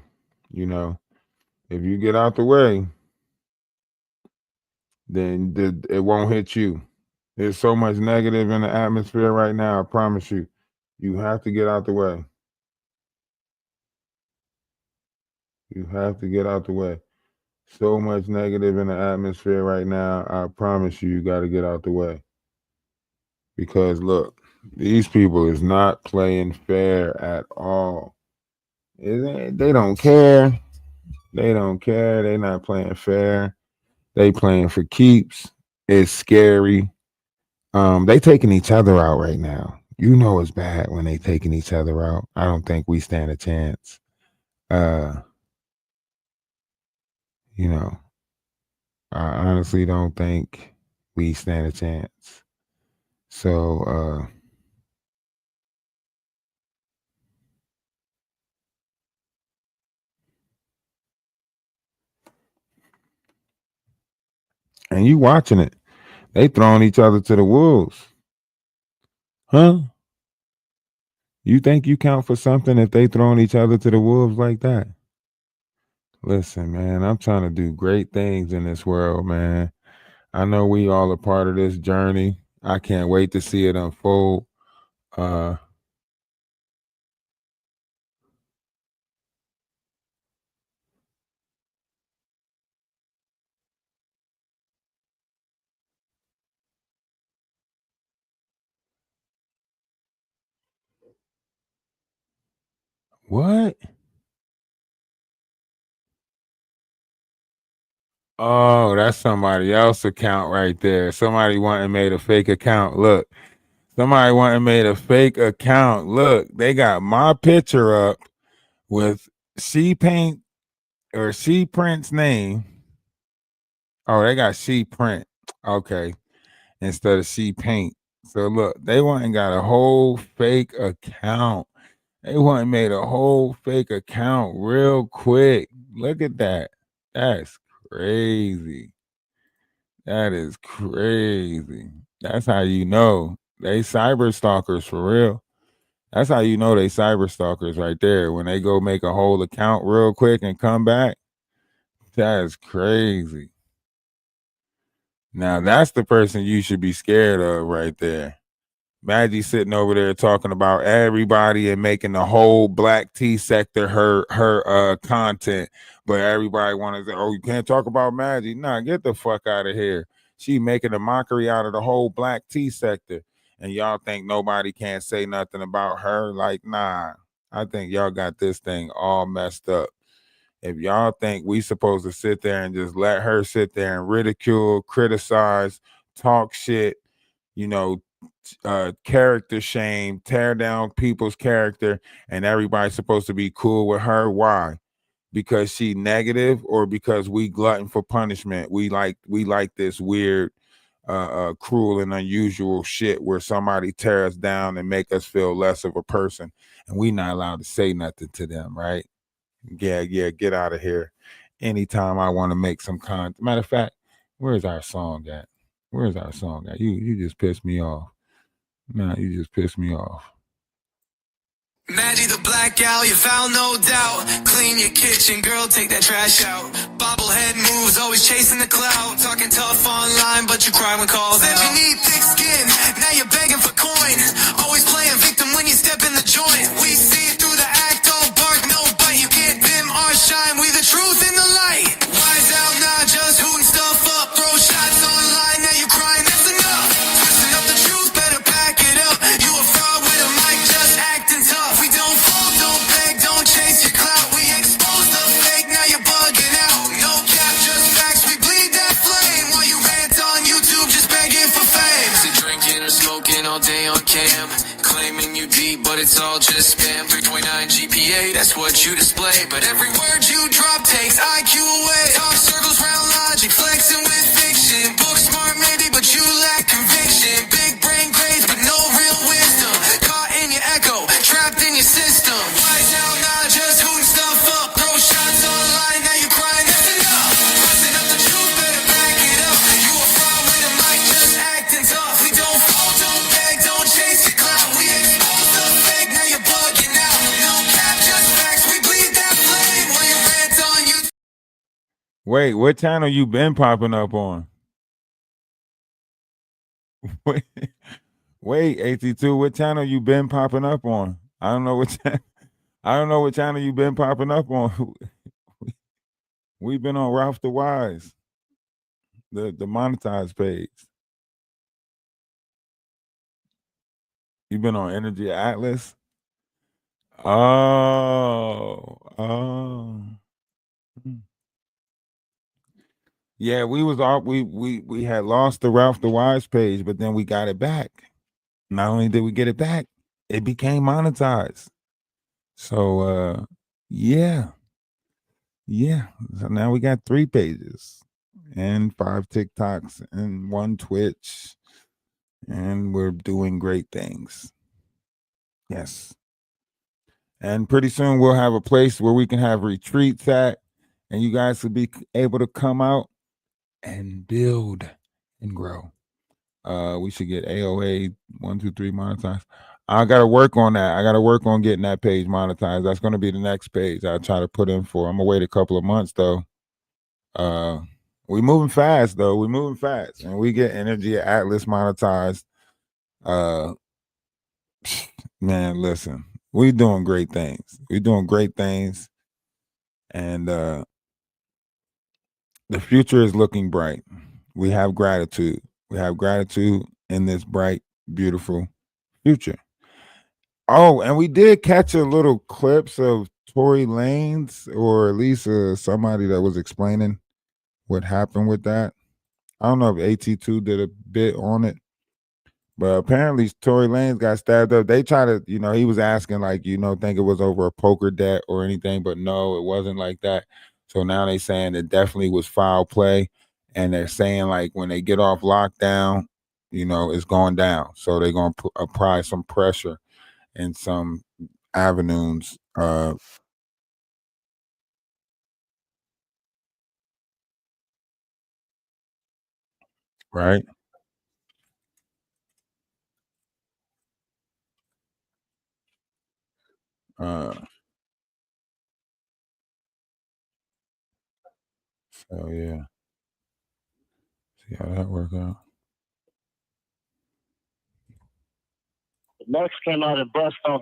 if you get out the way, then it won't hit you. There's so much negative in the atmosphere right now. I promise you, you have to get out the way. You have to get out the way. So much negative in the atmosphere right now. I promise you, you got to get out the way. Because look, these people is not playing fair at all. They don't care. They don't care. They not playing fair. They playing for keeps. It's scary. They taking each other out right now. You know it's bad when they taking each other out. I don't think we stand a chance. I honestly don't think we stand a chance. So and you watching it. They throwing each other to the wolves. Huh? You think you count for something if they throwing each other to the wolves like that? Listen, man, I'm trying to do great things in this world, man. I know we all are part of this journey. I can't wait to see it unfold. What? Oh, that's somebody else's account right there. Somebody went and made a fake account. Look, somebody went and made a fake account. Look, they got my picture up with She Paint or She Print's name. Oh, they got She Print. Okay. Instead of She Paint. So look, they went and got a whole fake account. They went and made a whole fake account real quick. Look at that. That's crazy. That is crazy. That's how you know they cyber stalkers for real. That's how you know they cyber stalkers right there. When they go make a whole account real quick and come back, that is crazy. Now that's the person you should be scared of right there. Maggie sitting over there talking about everybody and making the whole black tea sector her content, but everybody wanted to say, "Oh, you can't talk about Maggie." Nah, get the fuck out of here. She making a mockery out of the whole black tea sector, and y'all think nobody can't say nothing about her? Like, nah. I think y'all got this thing all messed up. If y'all think we supposed to sit there and just let her sit there and ridicule, criticize, talk shit, character shame, tear down people's character, and everybody's supposed to be cool with her. Why? Because she negative, or because we glutton for punishment? We like this weird, cruel and unusual shit where somebody tear us down and make us feel less of a person, and we not allowed to say nothing to them, right? Yeah, get out of here. Anytime I want to make some content. Matter of fact, where's our song at? Where's our song at? You just pissed me off. Nah, you just pissed me off. Maddie the black gal, you found no doubt. Clean your kitchen, girl, take that trash out. Bobblehead moves, always chasing the clout. Talking tough online, but you cry when calls out. Said you need thick skin, now you're begging for coin. Always playing victim when you step in the joint. We see through the act, don't bark, no bite. You can't dim our shine, we the truth in the light. Wise out, not just hooting stuff up. Throw shots online, now you crying, that's enough. Twisting up the truth, better back it up. You a fraud with a mic, just acting tough. We don't fall, don't beg, don't all day on cam, claiming you deep, but it's all just spam. 3.9 GPA, that's what you display. But every word you drop takes IQ away. Talk circles round logic, flexing with fiction. Book smart maybe, but you lack conviction. Big brain grades, but no real wisdom. Caught in your echo, trapped in your system. Wise out now, just hooting stuff up. Throw shots online, now you crying, that's enough. Busting up the truth, better back it up. You a fraud with a mic, just acting tough. We don't fall, don't beg, don't chase your clout. We expose the fake, now you're bugging out. No cap, just facts, we bleed that flame. While you rant on you. Wait, what channel you been popping up on? Wait, AT2, what channel you been popping up on? I don't know what channel you been popping up on. We've been on Ralph the Wise, the monetized page. You've been on Energy Atlas. Oh. Yeah, we had lost the Ralph the Wise page, but then we got it back. Not only did we get it back, it became monetized. So yeah. So now we got 3 pages and 5 TikToks and 1 Twitch, and we're doing great things. Yes. And pretty soon we'll have a place where we can have retreats at, and you guys will be able to come out and build and grow. We should get AOA 123 monetized. I gotta work on that. I gotta work on getting that page monetized. That's gonna be the next page I'll try to put in for. I'm gonna wait a couple of months though. We moving fast though. We moving fast, and we get Energy Atlas monetized. Man, listen, we doing great things. We're doing great things, and the future is looking bright. We have gratitude. We have gratitude in this bright, beautiful future. Oh, and we did catch a little clips of Tory Lanez, or at least somebody that was explaining what happened with that. I don't know if AT2 did a bit on it, but apparently Tory Lanez got stabbed up. They try to, he was asking like, think it was over a poker debt or anything, but no, it wasn't like that. So now they saying it definitely was foul play, and they're saying like when they get off lockdown, it's going down. So they're going to apply some pressure in some avenues. Right. So yeah. See how that work out. Next came out and bust on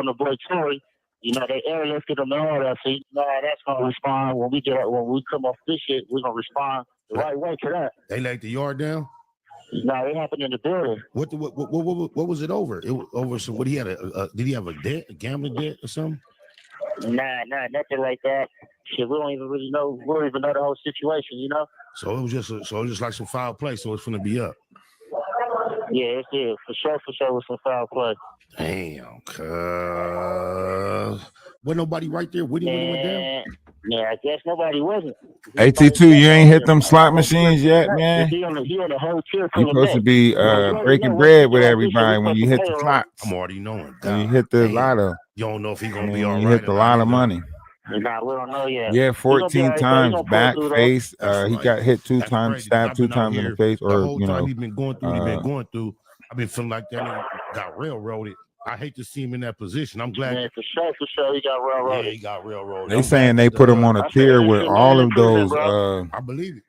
the boy Tory. They airlifted him and all that. So that's gonna respond when we come off this shit. We're gonna respond the right way to that. They laid the yard down. No, it happened in the building. What was it over? It was over some. What he had did he have a debt, a gambling debt or something? Nah, nothing like that. Shit, we don't even really know. We don't even know the whole situation, So it was just like some foul play. So it's gonna be up. Yeah, it's for sure with some foul play. Damn, cuz. Wasn't nobody right there with him when he went down? Yeah, I guess nobody wasn't. AT2, you ain't hit them slot machines yet, man. He on the whole tier. You're supposed to be breaking bread with everybody when you hit the slots. I'm already knowing. When you hit the lotto. You don't know if he's gonna be all right. You hit the lot of money. Nah, we don't know yet. Yeah, 14 times back face. He got hit 2 times, stabbed 2 times in the face. The whole time he's been going through, I've been feeling like that nigga got railroaded. I hate to see him in that position. I'm glad. Yeah, for sure, he got railroaded. Yeah, he got railroaded. They saying they put him on a tier with all of those. I believe it.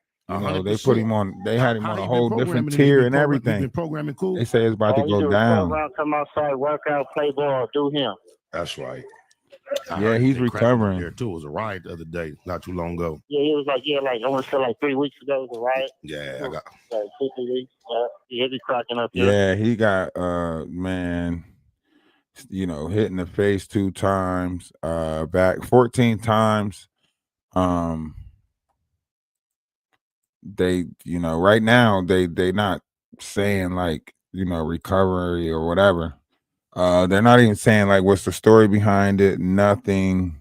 They put him on. They had him on a whole different tier and everything. Been programming cool. They say it's about to go down. Come outside, work out, play ball, do him. That's right. Yeah, he's recovering. There too. It was a riot the other day, not too long ago. Yeah, it was I want to say 3 weeks ago. It was a riot. Yeah, I got 2 weeks. He'll be cracking up. Yeah, he got man, hit in the face 2 times, back 14 times. They, right now they not saying like recovery or whatever. They're not even saying like what's the story behind it. Nothing.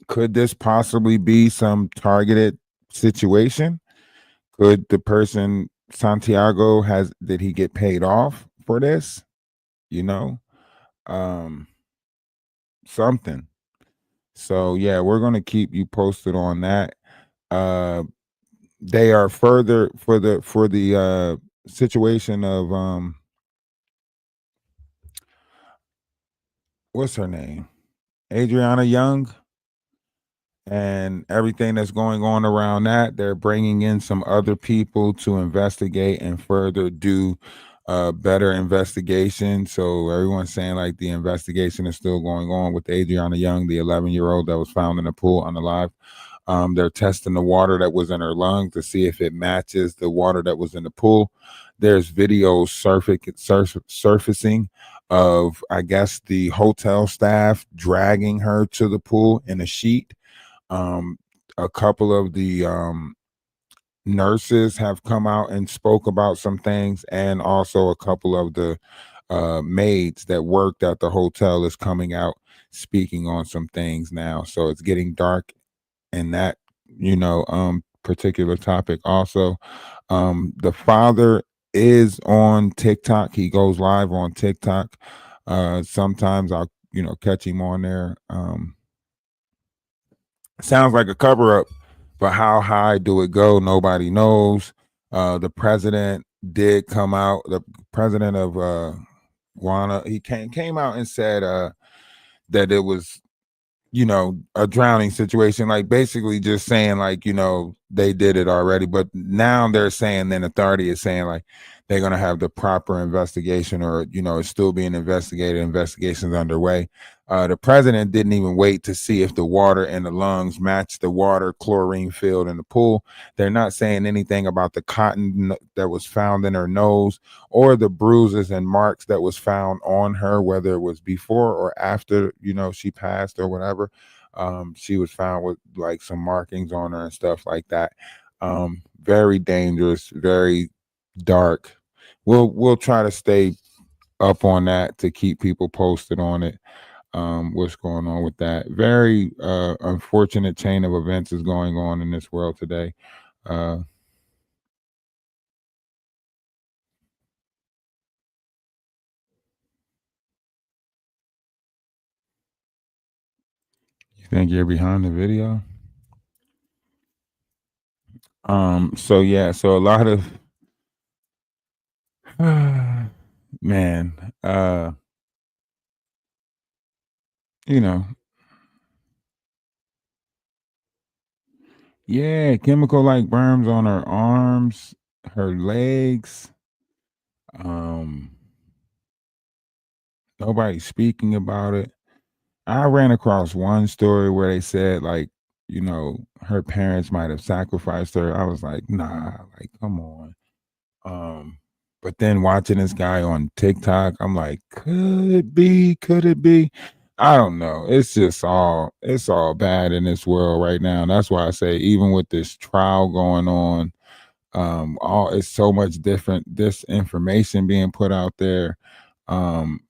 Could this possibly be some targeted situation? Could the person Santiago did he get paid off for this? Um, Something. So yeah, we're gonna keep you posted on that. Uh, they are further for the situation of what's her name, Adriana Young, and everything that's going on around that. They're bringing in some other people to investigate and further do better investigation. So everyone's saying like the investigation is still going on with Adriana Young, the 11-year-old that was found in a pool unalive. They're testing the water that was in her lungs to see if it matches the water that was in the pool. There's videos surfacing of, I guess, the hotel staff dragging her to the pool in a sheet. A couple of the nurses have come out and spoke about some things, and also a couple of the maids that worked at the hotel is coming out speaking on some things now. So it's getting dark in that particular topic. Also, the father is on TikTok. He goes live on TikTok. Sometimes I'll catch him on there. Sounds like a cover up, but how high do it go? Nobody knows. The president did come out. The president of Guana, he came out and said that it was a drowning situation, like basically just saying like, they did it already. But now they're saying, then authority is saying like they're going to have the proper investigation, or, it's still being investigated. Investigations underway. The president didn't even wait to see if the water in the lungs matched the water chlorine filled in the pool. They're not saying anything about the cotton that was found in her nose, or the bruises and marks that was found on her, whether it was before or after, she passed or whatever. She was found with like some markings on her and stuff like that. Very dangerous, very dark. We'll try to stay up on that to keep people posted on it. What's going on with that? Very unfortunate chain of events is going on in this world today. You think you're behind the video? So yeah, so a lot of man, you know, yeah, chemical like burns on her arms, her legs. Um, Nobody's speaking about it. I ran across one story where they said like, her parents might have sacrificed her. I was like, nah, like, come on. But then watching this guy on TikTok, I'm like, could it be? Could it be? I don't know. It's all bad in this world right now. That's why I say, even with this trial going on, all it's so much different. This information being put out there. Um,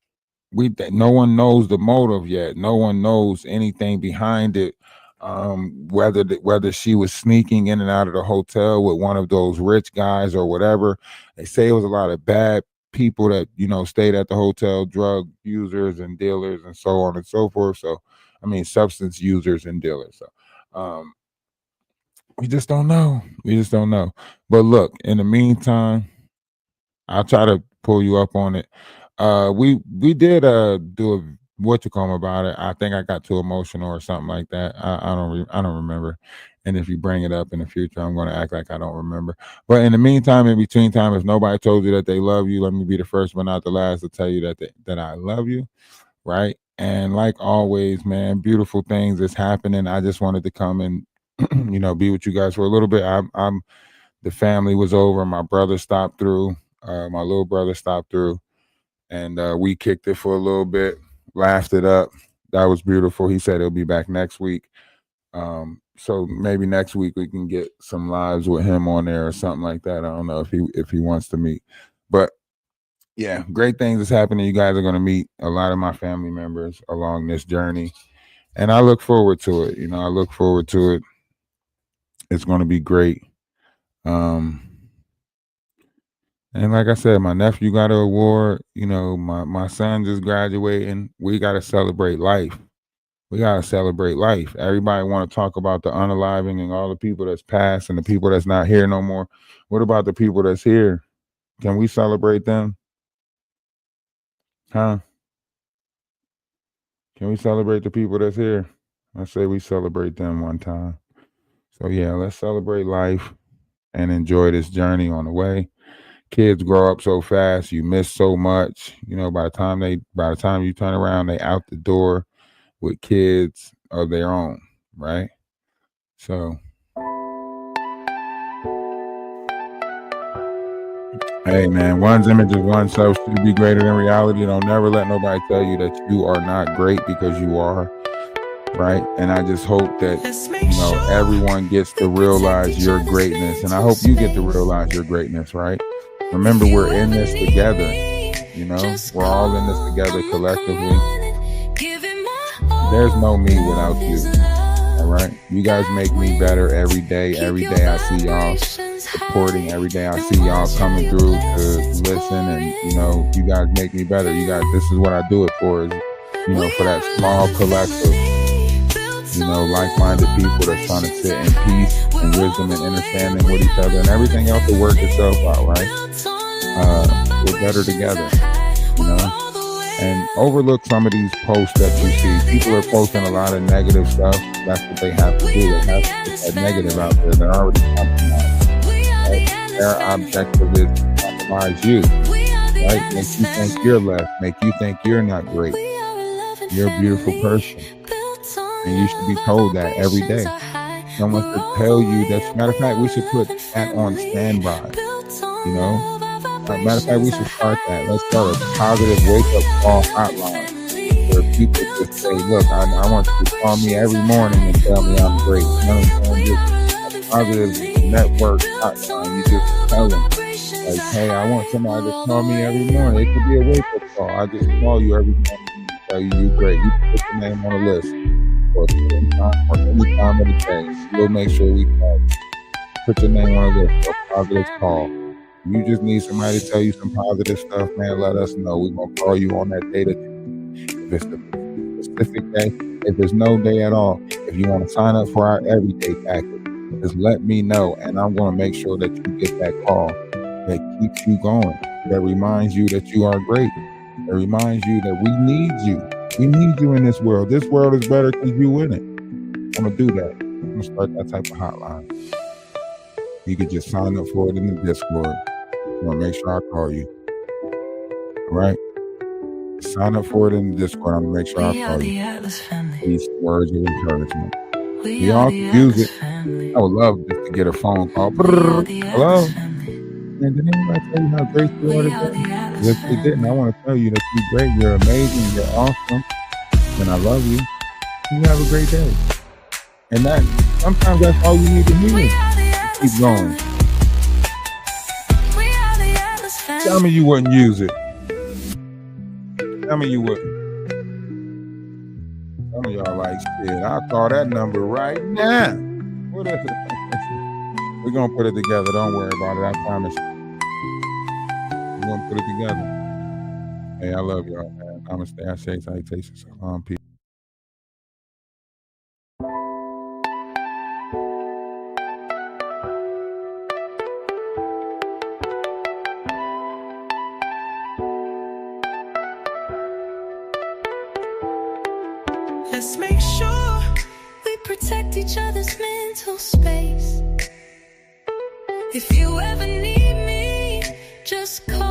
no one knows the motive yet. No one knows anything behind it. Whether she was sneaking in and out of the hotel with one of those rich guys or whatever. They say it was a lot of bad people that stayed at the hotel, drug users and dealers and so on and so forth. So I mean, substance users and dealers. So we just don't know. But look, in the meantime, I'll try to pull you up on it. We did do a what you call about it. I think I got too emotional or something like that. I don't remember. And if you bring it up in the future, I'm going to act like I don't remember. But in the meantime, in between time, if nobody told you that they love you, let me be the first but not the last to tell you that I love you, right? And like always, man, beautiful things is happening. I just wanted to come and be with you guys for a little bit. I'm the family was over. My brother stopped through. My little brother stopped through, and we kicked it for a little bit, laughed it up. That was beautiful. He said he'll be back next week. so maybe next week we can get some lives with him on there or something like that. I don't know if he wants to meet, but yeah, great things is happening. You guys are going to meet a lot of my family members along this journey, and I look forward to it. I look forward to it. It's going to be great. And like I said, my nephew got an award. My son just graduating. We got to celebrate life. We got to celebrate life. Everybody want to talk about the unaliving and all the people that's passed and the people that's not here no more. What about the people that's here? Can we celebrate them? Huh? Can we celebrate the people that's here? I say we celebrate them one time. So yeah, let's celebrate life and enjoy this journey on the way. Kids grow up so fast, you miss so much. By the time you turn around, they out the door with kids of their own, right? So, hey man, one's image of oneself should be greater than reality. Don't never let nobody tell you that you are not great, because you are, right? And I just hope that everyone gets to realize your greatness, and I hope you get to realize your greatness, right? Remember, we're in this together. We're all in this together collectively. There's no me without you. All right, you guys make me better every day. Every day I see y'all supporting. Every day I see y'all coming through to listen, and you guys make me better. You guys, this is what I do it for. Is for that small collective. Like-minded people that's trying to sit in peace and wisdom and understanding with each other, and everything else will work itself out, right? We're better together, and overlook some of these posts that you see. People are posting a lot of negative stuff. That's what they have to do. They have to put that negative out there. They're already compromised. Right? Their objective is to compromise you, right? Make you think you're less. Make you think you're not great. You're a beautiful person. And you should be told that every day. Someone should tell you that. Matter of fact, we should put that on standby. Matter of fact, we should start that. Let's start a positive wake-up call hotline where people just say, look, I want you to call me every morning and tell me I'm great. Just a positive network hotline. You just tell them, like, hey, I want somebody to call me every morning. It could be a wake-up call. I just call you every morning and tell you you're great. You can put your name on the list. Or any time of the day. We'll make sure we put your name on the list for a positive call. You just need somebody to tell you some positive stuff, man. Let us know. We're going to call you on that day. If it's a specific day, if there's no day at all, if you want to sign up for our everyday package, just let me know, and I'm going to make sure that you get that call that keeps you going, that reminds you that you are great, that reminds you that we need you. We need you in this world. This world is better because you in it. I'm going to do that. I'm going to start that type of hotline. You can just sign up for it in the Discord. I'm going to make sure I call you. All right? Sign up for it in the Discord. I'm going to make sure I call you. These words of encouragement. We all can use it. I would love just to get a phone call. Hello? And did anybody tell you how great you are today? If they didn't, I want to tell you that you're great, you're amazing, you're awesome, and I love you. You have a great day. And that sometimes that's all you need to hear. Keep going. Tell me you wouldn't use it. Tell me you wouldn't. Some of y'all like, shit, I'll call that number right now. What is it? We're going to put it together. Don't worry about it. I promise you. We're going to put it together. Hey, I love y'all, man. Namaste. I say salutations. Salam, peace. Let's make sure we protect each other's mental space. If you ever need me, just call.